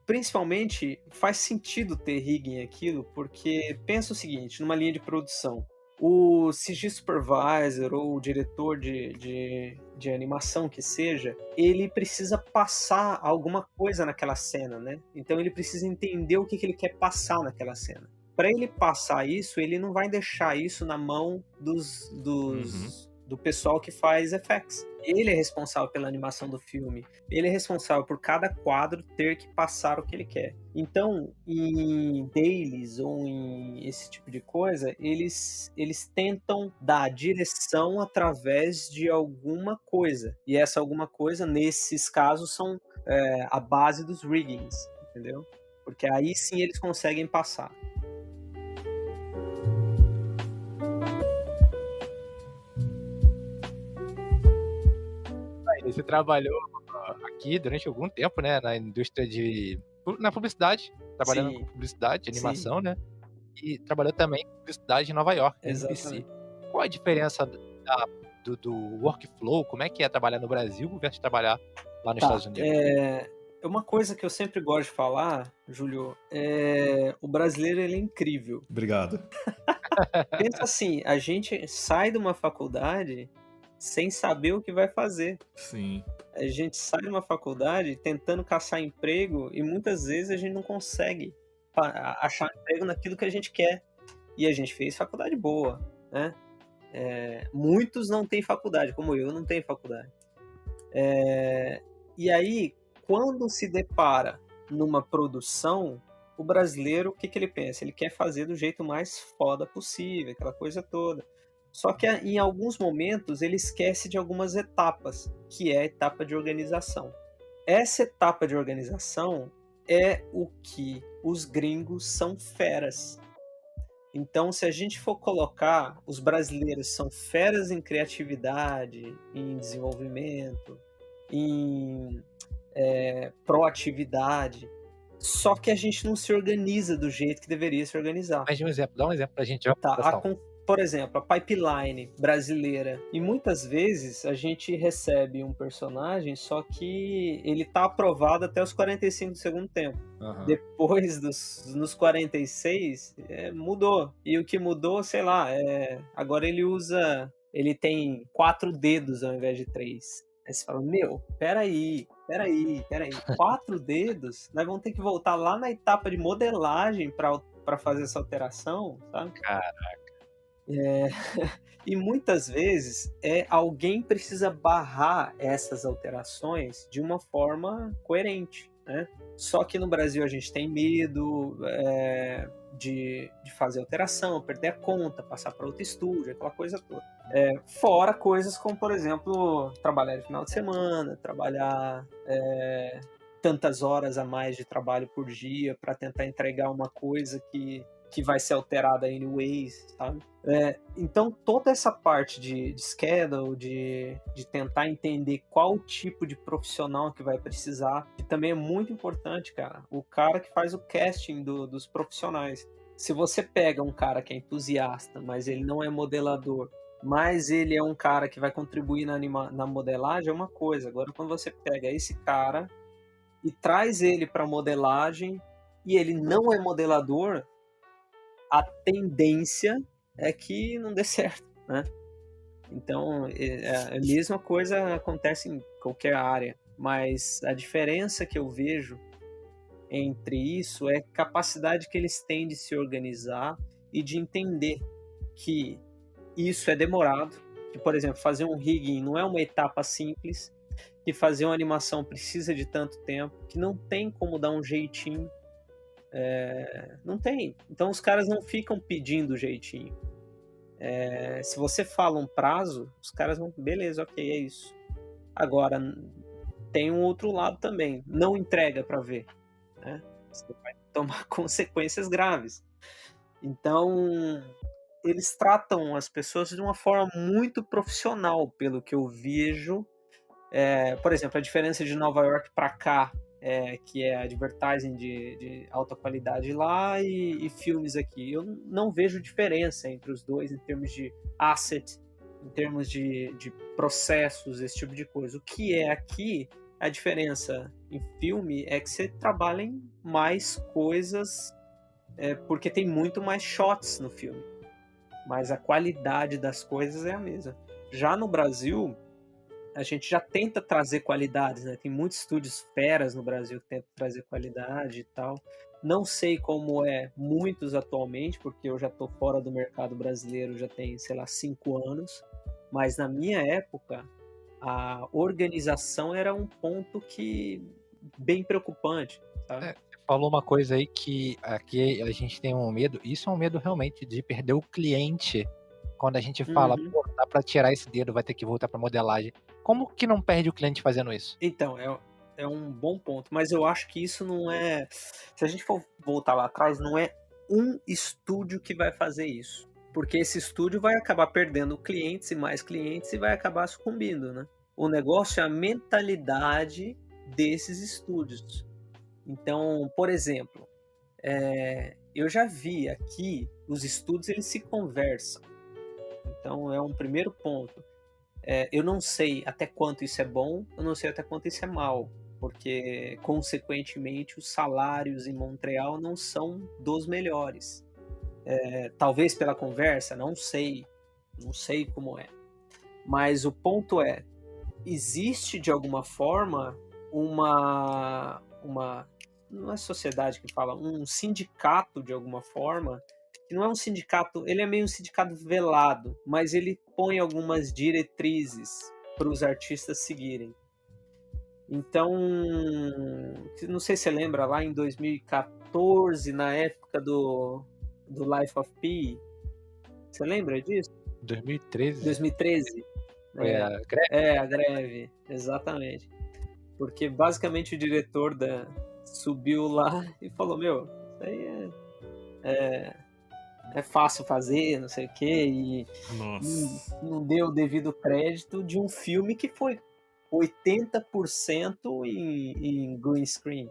Principalmente faz sentido ter rigging aquilo, porque pensa o seguinte, numa linha de produção, o CG Supervisor ou o diretor de animação que seja, ele precisa passar alguma coisa naquela cena, né? Então ele precisa entender o que ele quer passar naquela cena. Para ele passar isso, ele não vai deixar isso na mão do pessoal que faz effects. Ele é responsável pela animação do filme. Ele é responsável por cada quadro ter que passar o que ele quer. Então, em dailies ou em esse tipo de coisa, eles tentam dar direção através de alguma coisa. E essa alguma coisa, nesses casos, são a base dos riggings, entendeu? Porque aí sim eles conseguem passar. Você trabalhou aqui durante algum tempo, né? Na indústria na publicidade. Trabalhando com publicidade, animação, né? E trabalhou também com publicidade em Nova York, no NBC. Qual a diferença do workflow? Como é que é trabalhar no Brasil versus trabalhar lá nos Estados Unidos? Uma coisa que eu sempre gosto de falar, Júlio, o brasileiro ele é incrível. Obrigado. Pensa assim, a gente sai de uma faculdade sem saber o que vai fazer. Sim. A gente sai de uma faculdade tentando caçar emprego e muitas vezes a gente não consegue achar emprego naquilo que a gente quer. E a gente fez faculdade boa, né? Muitos não têm faculdade, como eu não tenho faculdade. E aí, quando se depara numa produção, o brasileiro, o que ele pensa? Ele quer fazer do jeito mais foda possível, aquela coisa toda. Só que em alguns momentos ele esquece de algumas etapas, que é a etapa de organização. essa etapa de organização é o que os gringos são feras. Então, se a gente for colocar, os brasileiros são feras em criatividade, em desenvolvimento, em proatividade, só que a gente não se organiza do jeito que deveria se organizar. Mais de um exemplo, dá um exemplo pra gente de Tá, por exemplo, a pipeline brasileira. E muitas vezes a gente recebe um personagem, só que ele tá aprovado até os 45 do segundo tempo. Uhum. Depois nos 46, mudou. E o que mudou, sei lá, agora ele tem 4 dedos ao invés de 3. Aí você fala, peraí. 4 dedos? Nós vamos ter que voltar lá na etapa de modelagem para fazer essa alteração, sabe? Caraca. E muitas vezes alguém precisa barrar essas alterações de uma forma coerente, né? Só que no Brasil a gente tem medo de fazer alteração, perder a conta, passar para outro estúdio, aquela coisa toda. Fora coisas como, por exemplo, trabalhar de final de semana, trabalhar tantas horas a mais de trabalho por dia para tentar entregar uma coisa que vai ser alterada anyways, sabe? Então, toda essa parte de schedule, de tentar entender qual tipo de profissional que vai precisar, que também é muito importante, cara. O cara que faz o casting dos profissionais. Se você pega um cara que é entusiasta, mas ele não é modelador, mas ele é um cara que vai contribuir na modelagem, é uma coisa. Agora, quando você pega esse cara e traz ele para modelagem e ele não é modelador, a tendência é que não dê certo, né? Então, a mesma coisa acontece em qualquer área, mas a diferença que eu vejo entre isso é a capacidade que eles têm de se organizar e de entender que isso é demorado, que, por exemplo, fazer um rigging não é uma etapa simples, que fazer uma animação precisa de tanto tempo, que não tem como dar um jeitinho. Não tem. Então os caras não ficam pedindo jeitinho. Se você fala um prazo, os caras vão, beleza, ok, é isso. Agora, tem um outro lado também. Não entrega para ver, né? Você vai tomar consequências graves. Então, eles tratam as pessoas de uma forma muito profissional, pelo que eu vejo. Por exemplo, a diferença de Nova York para cá, que é advertising de alta qualidade lá e filmes aqui. Eu não vejo diferença entre os dois em termos de asset, em termos de processos, esse tipo de coisa. O que é aqui, a diferença em filme é que você trabalha em mais coisas, porque tem muito mais shots no filme. Mas a qualidade das coisas é a mesma. Já no Brasil, a gente já tenta trazer qualidades, né? Tem muitos estúdios feras no Brasil que tentam trazer qualidade e tal. Não sei como muitos atualmente, porque eu já estou fora do mercado brasileiro já tem, sei lá, 5 anos. Mas na minha época, a organização era um ponto bem preocupante, sabe? Você falou uma coisa aí que aqui a gente tem um medo, isso é um medo realmente de perder o cliente. Quando a gente fala, pô, dá pra tirar esse dedo, vai ter que voltar pra modelagem. Como que não perde o cliente fazendo isso? Então, é um bom ponto, mas eu acho que isso não é... Se a gente for voltar lá atrás, não é um estúdio que vai fazer isso. Porque esse estúdio vai acabar perdendo clientes e mais clientes e vai acabar sucumbindo, né? O negócio é a mentalidade desses estúdios. Então, por exemplo, eu já vi aqui, os estúdios eles se conversam. Então é um primeiro ponto. Eu não sei até quanto isso é bom, eu não sei até quanto isso é mal, porque consequentemente os salários em Montreal não são dos melhores. Talvez pela conversa, não sei como é. Mas o ponto existe de alguma forma uma não é sociedade que fala, um sindicato de alguma forma, que não é um sindicato, ele é meio um sindicato velado, mas ele põe algumas diretrizes para os artistas seguirem. Então, não sei se você lembra, lá em 2014, na época do Life of Pi, você lembra disso? 2013? 2013. Foi a greve? A greve, exatamente. porque basicamente o diretor subiu lá e falou, meu, isso aí é fácil fazer, não sei o quê, e Nossa. não deu o devido crédito de um filme que foi 80% em green screen.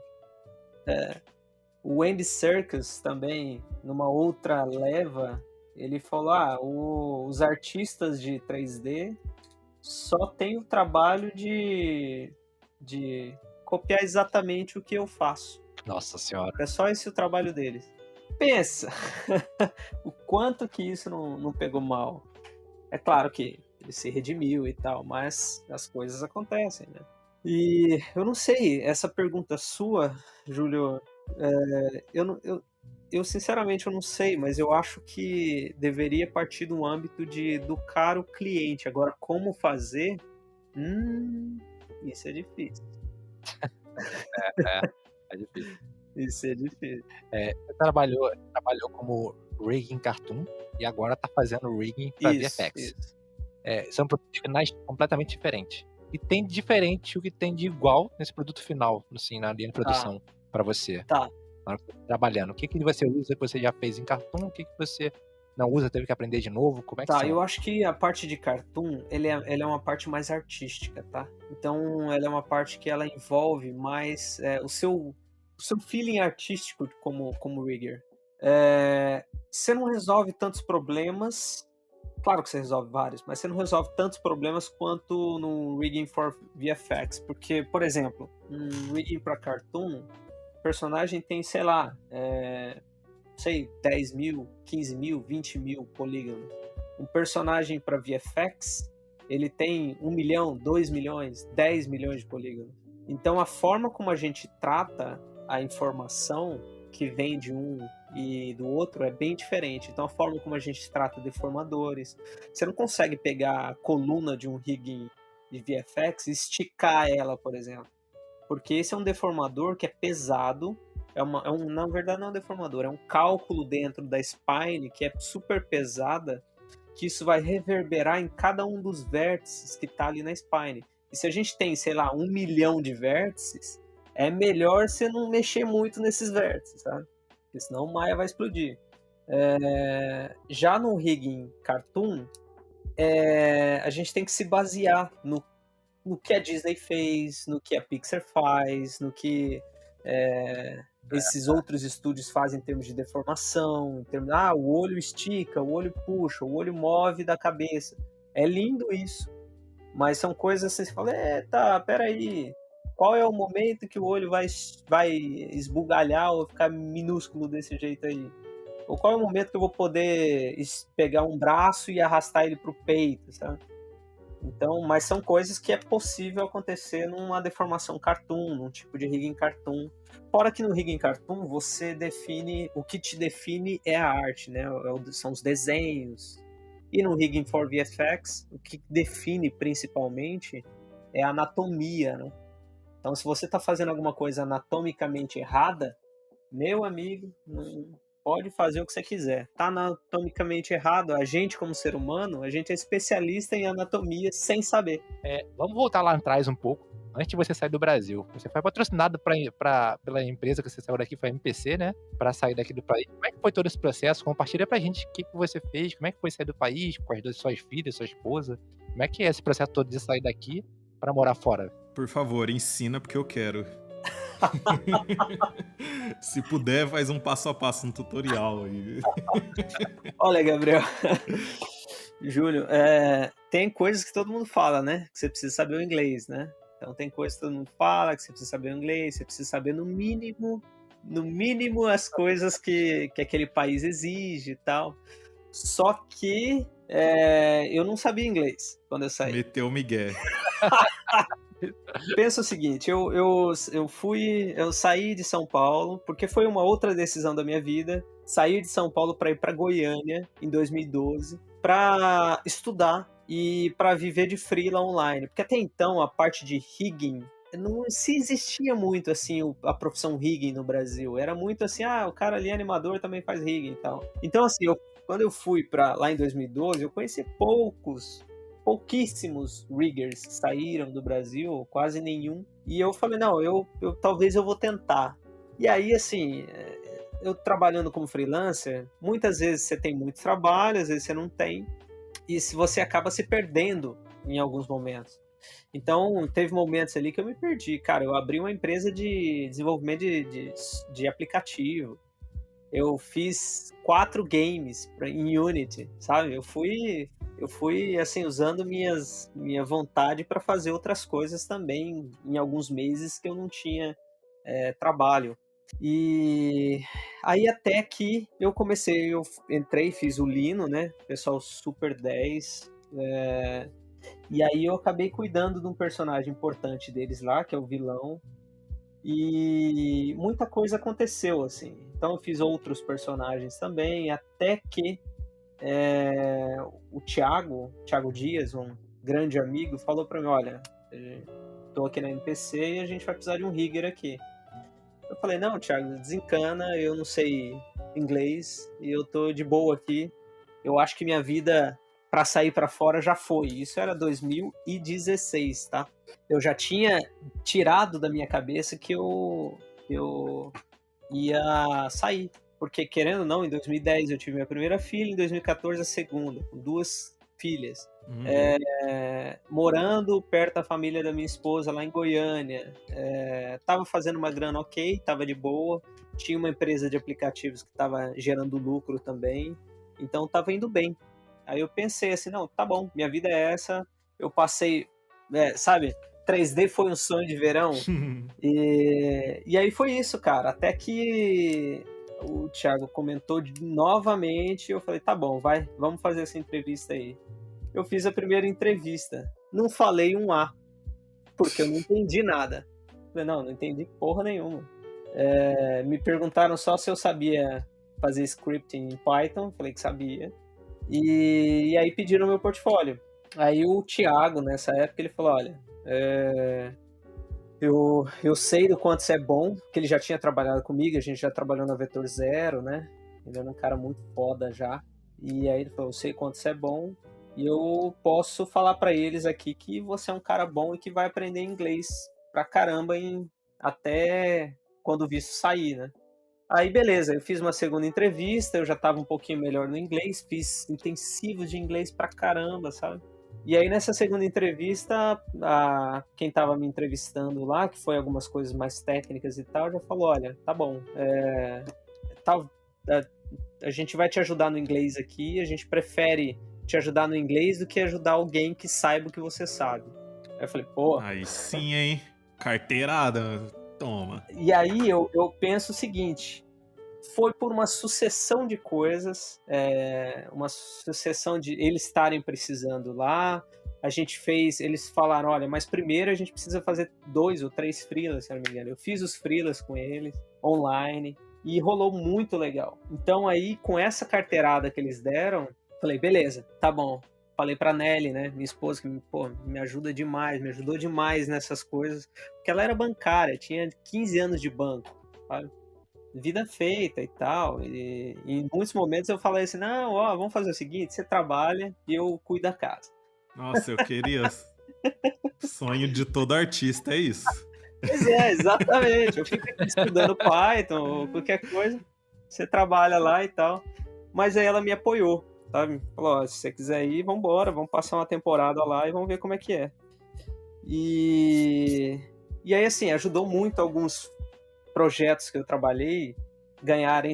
O Andy Serkis também, numa outra leva, ele falou, os artistas de 3D só têm o trabalho de copiar exatamente o que eu faço. Nossa senhora. É só esse o trabalho deles. Pensa o quanto que isso não pegou mal. É claro que ele se redimiu e tal, mas as coisas acontecem, né? E eu não sei, essa pergunta sua, Júlio, eu sinceramente eu não sei, mas eu acho que deveria partir do âmbito de educar o cliente. Agora, como fazer? Isso é difícil. É difícil. Isso é difícil. Você trabalhou como rigging cartoon e agora tá fazendo rigging para VFX. Isso. São produtos finais completamente diferentes. E tem de diferente o que tem de igual nesse produto final, assim, na linha de produção, para você. Tá. Trabalhando. O que você usa que você já fez em cartoon? O que você não usa, teve que aprender de novo? Como é que Tá, são? eu acho que a parte de cartoon, ela é uma parte mais artística, tá? Então, ela é uma parte que ela envolve mais o seu feeling artístico como rigger. Você não resolve tantos problemas, claro que você resolve vários, mas você não resolve tantos problemas quanto no rigging for VFX, porque, por exemplo, um rigging para cartoon, o personagem tem, sei lá, 10 mil, 15 mil, 20 mil polígonos. Um personagem para VFX, ele tem 1 milhão, 2 milhões, 10 milhões de polígonos. Então, a forma como a gente trata a informação que vem de um e do outro é bem diferente. Então, a forma como a gente trata deformadores, você não consegue pegar a coluna de um rigging de VFX e esticar ela, por exemplo. Porque esse é um deformador que é pesado, na verdade não é um deformador, é um cálculo dentro da spine que é super pesada, que isso vai reverberar em cada um dos vértices que está ali na spine. E se a gente tem, sei lá, 1 milhão de vértices, é melhor você não mexer muito nesses vértices, sabe? Porque senão o Maya vai explodir. Já no rigging cartoon, a gente tem que se basear no que a Disney fez, no que a Pixar faz, no que esses outros estúdios fazem em termos de deformação, o olho estica, o olho puxa, o olho move da cabeça. É lindo isso, mas são coisas assim, você fala, peraí, qual é o momento que o olho vai esbugalhar ou ficar minúsculo desse jeito aí? Ou qual é o momento que eu vou poder pegar um braço e arrastar ele pro peito, sabe? Então, mas são coisas que é possível acontecer numa deformação cartoon, num tipo de rigging cartoon. Fora que no rigging cartoon você define, o que te define é a arte, né? São os desenhos. E no rigging for VFX, o que define principalmente é a anatomia, né? Então, se você está fazendo alguma coisa anatomicamente errada, meu amigo, não pode fazer o que você quiser. Tá anatomicamente errado, a gente como ser humano, a gente é especialista em anatomia sem saber. Vamos voltar lá atrás um pouco. Antes de você sair do Brasil, você foi patrocinado pela empresa que você saiu daqui, foi a MPC, né? Para sair daqui do país. Como é que foi todo esse processo? Compartilha pra gente o que você fez, como é que foi sair do país, com as suas filhas, sua esposa. Como é que é esse processo todo de sair daqui para morar fora? Por favor, ensina porque eu quero. Se puder, faz um passo a passo, um tutorial aí. Olha, Gabriel, Júlio, tem coisas que todo mundo fala, né? Que você precisa saber o inglês, né? Então tem coisas que todo mundo fala, que você precisa saber o inglês, você precisa saber no mínimo as coisas que aquele país exige e tal. Só que eu não sabia inglês quando eu saí. Meteu o migué. Pensa o seguinte, eu saí de São Paulo, porque foi uma outra decisão da minha vida, sair de São Paulo para ir para Goiânia em 2012, para estudar e para viver de freela online, porque até então a parte de rigging não se existia muito assim a profissão rigging no Brasil, era muito assim, o cara ali é animador também faz rigging e tal. Então assim, quando eu fui para lá em 2012, eu conheci pouquíssimos riggers que saíram do Brasil, quase nenhum. E eu falei, não, talvez eu vou tentar. E aí, assim, eu trabalhando como freelancer, muitas vezes você tem muito trabalho, às vezes você não tem, e se você acaba se perdendo em alguns momentos. Então, teve momentos ali que eu me perdi. Cara, eu abri uma empresa de desenvolvimento de aplicativo. Eu fiz 4 games em Unity, sabe? Eu fui assim, usando minha vontade para fazer outras coisas também em alguns meses que eu não tinha trabalho. E aí até que eu entrei, fiz o Lino, né? Pessoal Super 10. E aí eu acabei cuidando de um personagem importante deles lá, que é o vilão. E muita coisa aconteceu, assim. Então eu fiz outros personagens também, até que o Thiago Dias, um grande amigo, falou para mim, olha, tô aqui na NPC e a gente vai precisar de um rigger aqui. Eu falei, não, Thiago, desencana, eu não sei inglês e eu tô de boa aqui. Eu acho que minha vida para sair para fora já foi. Isso era 2016, tá? Eu já tinha tirado da minha cabeça que eu ia sair. Porque, querendo ou não, em 2010 eu tive minha primeira filha, em 2014 a segunda, com 2 filhas. Morando perto da família da minha esposa, lá em Goiânia. Tava fazendo uma grana ok, tava de boa. Tinha uma empresa de aplicativos que tava gerando lucro também. Então tava indo bem. Aí eu pensei assim, não, tá bom, minha vida é essa. Eu passei, sabe, 3D foi um sonho de verão. E aí foi isso, cara. Até que o Thiago comentou novamente, eu falei, tá bom, vamos fazer essa entrevista aí. Eu fiz a primeira entrevista. Não falei um A, porque eu não entendi nada. Falei, não entendi porra nenhuma. Me perguntaram só se eu sabia fazer scripting em Python, falei que sabia. E aí pediram meu portfólio. Aí o Thiago, nessa época, ele falou, olha, eu sei do quanto você é bom, porque ele já tinha trabalhado comigo, a gente já trabalhou na Vetor Zero, né? Ele era um cara muito foda já. E aí ele falou, eu sei quanto você é bom, e eu posso falar pra eles aqui que você é um cara bom e que vai aprender inglês pra caramba até quando o visto sair, né? Aí beleza, eu fiz uma segunda entrevista, eu já tava um pouquinho melhor no inglês, fiz intensivos de inglês pra caramba, sabe? E aí nessa segunda entrevista, quem tava me entrevistando lá, que foi algumas coisas mais técnicas e tal, já falou, olha, tá bom, a gente vai te ajudar no inglês aqui, a gente prefere te ajudar no inglês do que ajudar alguém que saiba o que você sabe. Aí eu falei, pô... Aí sim, hein? Carteirada, toma. E aí eu penso o seguinte, foi por uma sucessão de coisas, uma sucessão de eles estarem precisando lá, eles falaram, olha, mas primeiro a gente precisa fazer 2 ou 3 freelas, se não me engano. Eu fiz os freelas com eles, online, e rolou muito legal. Então aí, com essa carteirada que eles deram, falei, beleza, tá bom. Falei pra Nelly, né, minha esposa, que me ajuda demais, me ajudou demais nessas coisas, porque ela era bancária, tinha 15 anos de banco, sabe? Vida feita e tal, e em muitos momentos eu falei assim, não, vamos fazer o seguinte, você trabalha e eu cuido da casa. Nossa, eu queria... Sonho de todo artista, é isso. Pois exatamente, eu fico aqui estudando Python ou qualquer coisa, você trabalha lá e tal, mas aí ela me apoiou, sabe? Falou, se você quiser ir, vambora, vamos passar uma temporada lá e vamos ver como é que é. E aí, assim, ajudou muito alguns projetos que eu trabalhei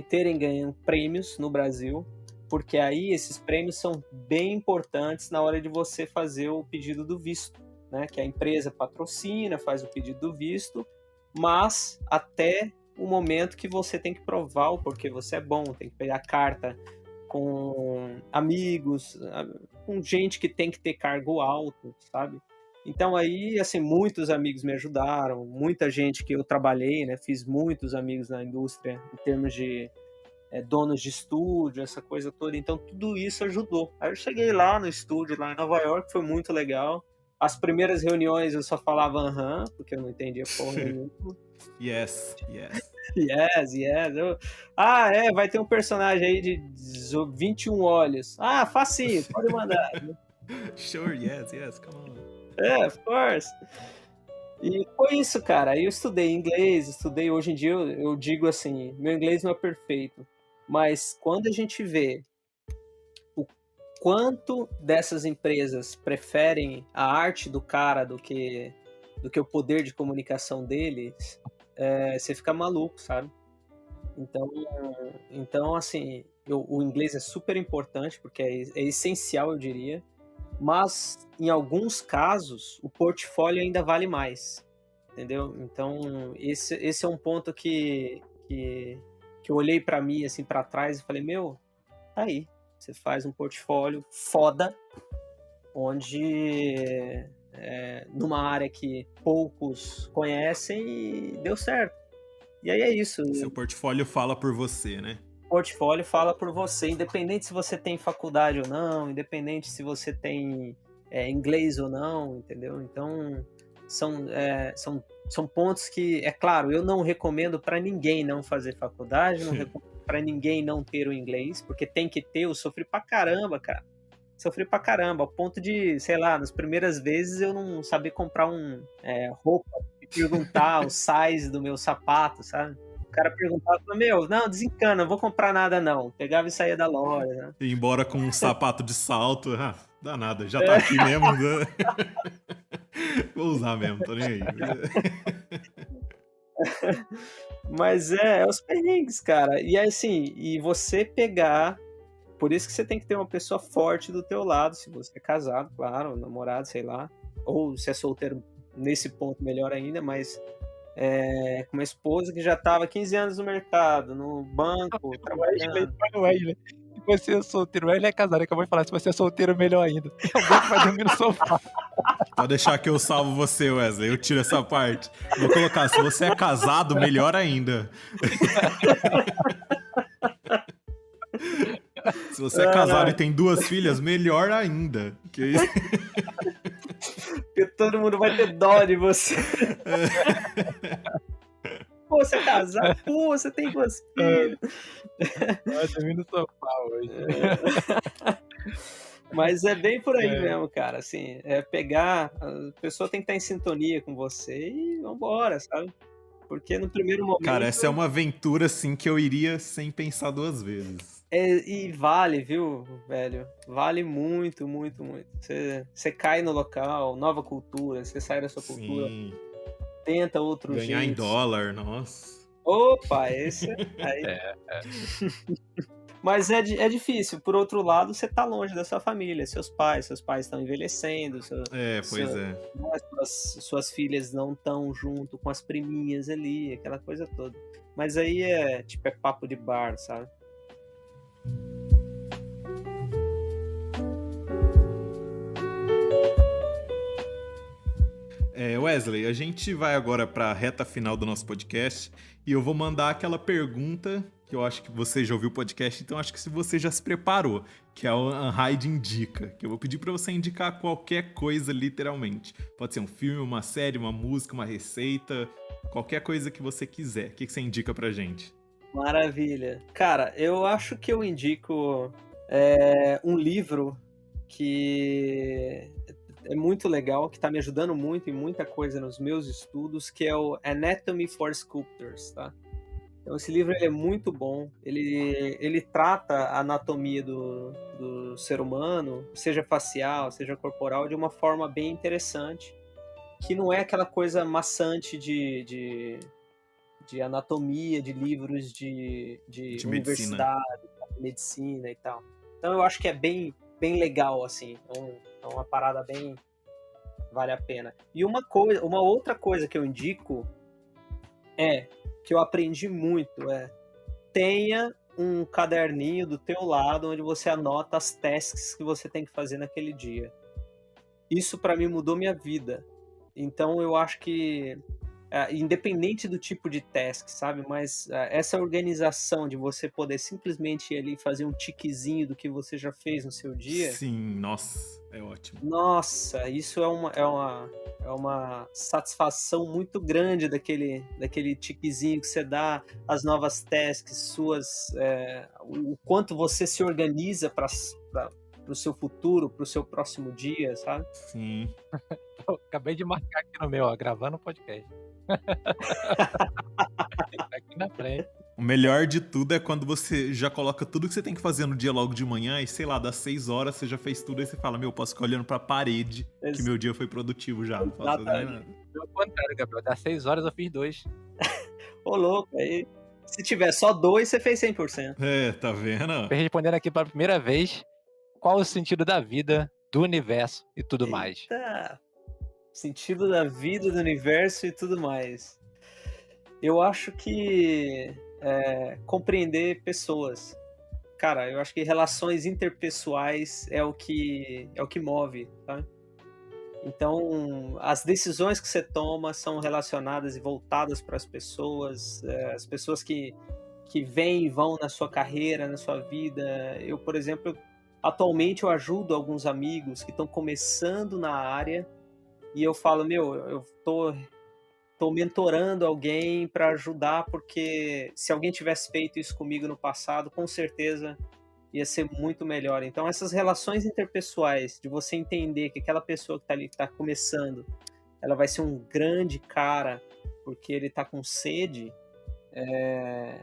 terem ganho prêmios no Brasil, porque aí esses prêmios são bem importantes na hora de você fazer o pedido do visto, né? Que a empresa patrocina, faz o pedido do visto, mas até o momento que você tem que provar o porquê você é bom, tem que pegar carta com amigos, com gente que tem que ter cargo alto, sabe? Então aí, assim, muitos amigos me ajudaram, muita gente que eu trabalhei, né? Fiz muitos amigos na indústria em termos de donos de estúdio, essa coisa toda. Então tudo isso ajudou. Aí eu cheguei lá no estúdio, lá em Nova York, foi muito legal. As primeiras reuniões eu só falava aham, porque eu não entendia porra nenhuma. Yes. Vai ter um personagem aí de 21 olhos. Facinho, pode mandar. Sure, yes, come on. Of course. E foi isso, cara. Aí eu estudei inglês, hoje em dia eu digo assim, meu inglês não é perfeito, mas quando a gente vê o quanto dessas empresas preferem a arte do cara do que o poder de comunicação deles, você fica maluco, sabe? Então assim, o inglês é super importante, porque é essencial, eu diria, mas em alguns casos o portfólio ainda vale mais, entendeu? Então esse é um ponto que eu olhei para mim assim para trás e falei, meu, tá aí, você faz um portfólio foda, onde numa área que poucos conhecem e deu certo. E aí é isso. Seu portfólio fala por você, né? O portfólio fala por você, independente se você tem faculdade ou não, independente se você tem inglês ou não, entendeu? Então, são pontos que, é claro, eu não recomendo para ninguém não fazer faculdade, não recomendo para ninguém não ter o inglês, porque tem que ter. Eu sofri pra caramba, cara. Sofri pra caramba, ao ponto de, sei lá, nas primeiras vezes eu não sabia comprar roupa e perguntar o size do meu sapato, sabe? O cara perguntava, meu, não, desencana, não vou comprar nada não. Pegava e saía da loja, né? E embora com um sapato de salto, dá nada, já tá aqui mesmo. Né? Vou usar mesmo, tô nem aí. Mas é os perrengues, cara. E assim, e você pegar. Por isso que você tem que ter uma pessoa forte do teu lado, se você é casado, claro, namorado, sei lá. Ou se é solteiro, nesse ponto melhor ainda, mas com uma esposa que já estava 15 anos no mercado, no banco, trabalhando. Wesley, se você é solteiro, o Wesley é casado, acabou de falar, se você é solteiro, melhor ainda. Tem alguém que vai dormir no sofá. Pode deixar que eu salvo você, Wesley, eu tiro essa parte. Vou colocar, se você é casado, melhor ainda. Se você é casado e tem 2 filhas, melhor ainda. Porque todo mundo vai ter dó de você. Pô, você é casado? Pô, você tem 2 filhas. Vai dormir no sofá hoje. Mas é bem por aí mesmo, cara. Assim, pegar. A pessoa tem que estar em sintonia com você e vambora, sabe? Porque no primeiro momento. Cara, essa é uma aventura, assim, que eu iria sem pensar 2 vezes. E vale, viu, velho? Vale muito, muito, muito. Você cai no local, nova cultura, você sai da sua cultura, tenta outros Ganhar jeitos. em dólar, nossa. Opa, esse aí. Mas é difícil. Por outro lado, você tá longe da sua família, seus pais estão envelhecendo. Suas filhas não estão junto com as priminhas ali, aquela coisa toda. Mas aí é papo de bar, sabe? Wesley, a gente vai agora para a reta final do nosso podcast e eu vou mandar aquela pergunta que eu acho que você já ouviu o podcast, então acho que se você já se preparou, que é o Unhide Indica, que eu vou pedir para você indicar qualquer coisa, literalmente. Pode ser um filme, uma série, uma música, uma receita, qualquer coisa que você quiser. O que você indica pra gente? Maravilha. Cara, eu acho que eu indico um livro que é muito legal, que está me ajudando muito em muita coisa nos meus estudos, que é o Anatomy for Sculptors, tá? Então esse livro ele é muito bom, ele trata a anatomia do ser humano, seja facial, seja corporal, de uma forma bem interessante, que não é aquela coisa maçante de anatomia, de livros de universidade, medicina e tal. Então eu acho que é bem legal, assim, é uma parada bem... vale a pena. E uma outra coisa que eu indico que eu aprendi muito, tenha um caderninho do teu lado onde você anota as tasks que você tem que fazer naquele dia. Isso para mim mudou minha vida. Então eu acho que independente do tipo de task, sabe? Mas essa organização de você poder simplesmente ir ali e fazer um tiquezinho do que você já fez no seu dia. Sim, nossa, é ótimo. Nossa, isso é uma satisfação muito grande daquele tiquezinho que você dá, as novas tasks suas, o quanto você se organiza para pro seu futuro, pro seu próximo dia, sabe? Sim. Acabei de marcar aqui no meu, ó, gravando o podcast. Aqui na frente. O melhor de tudo é quando você já coloca tudo que você tem que fazer no dia logo de manhã e, sei lá, das 6 horas você já fez tudo e você fala, posso ficar olhando pra parede que meu dia foi produtivo já. Não posso fazer mais nada. Pelo contrário, Gabriel, das 6 horas eu fiz 2. Ô, louco, aí se tiver só 2, você fez 100%. Tá vendo? Respondendo aqui pela primeira vez, qual o sentido da vida, do universo e tudo mais? Eita, sentido da vida, do universo e tudo mais. Eu acho que compreender pessoas. Cara, eu acho que relações interpessoais é o que move, tá? Então, as decisões que você toma são relacionadas e voltadas para as pessoas que vêm e vão na sua carreira, na sua vida. Eu, por exemplo, atualmente eu ajudo alguns amigos que estão começando na área e eu falo, eu tô mentorando alguém para ajudar, porque se alguém tivesse feito isso comigo no passado, com certeza ia ser muito melhor. Então, essas relações interpessoais, de você entender que aquela pessoa que tá ali, que tá começando, ela vai ser um grande cara porque ele tá com sede, é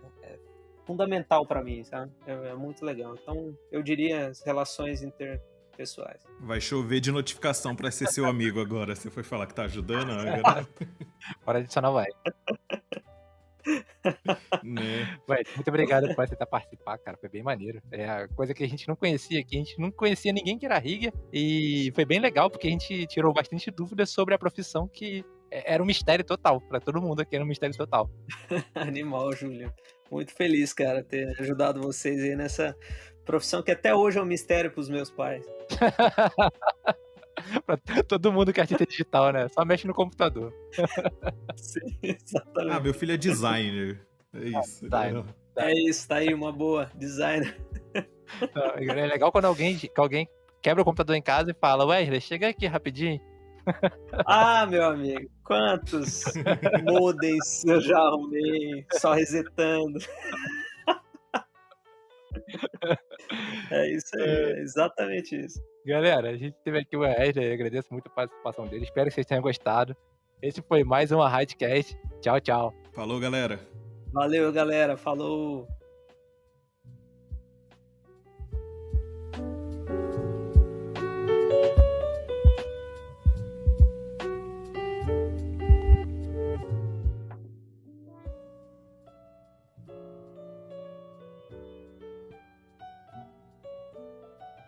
fundamental para mim, sabe? É muito legal. Então, eu diria as relações interpessoais. Vai chover de notificação pra ser seu amigo agora. Você foi falar que tá ajudando agora? Bora adicionar o Ed. Né? Ué, muito obrigado por aceitar participar, cara. Foi bem maneiro. É a coisa que a gente não conhecia aqui. A gente não conhecia ninguém que era rigger. E foi bem legal, porque a gente tirou bastante dúvidas sobre a profissão, que era um mistério total. Pra todo mundo aqui era um mistério total. Animal, Júlio. Muito feliz, cara, ter ajudado vocês aí nessa profissão que até hoje é um mistério pros meus pais. Pra todo mundo que é artista digital, né? Só mexe no computador. Sim, exatamente. Meu filho é designer. É isso. Designer. É isso, tá aí uma boa. Designer. É legal quando alguém quebra o computador em casa e fala, Wesley, chega aqui rapidinho. Ah, meu amigo, quantos modems eu já arrumei, só resetando. É isso aí, é exatamente isso. Galera, a gente teve aqui o Wesley, agradeço muito a participação dele, espero que vocês tenham gostado. Esse foi mais uma Hardcast. Tchau, tchau. Falou, galera. Valeu, galera, falou.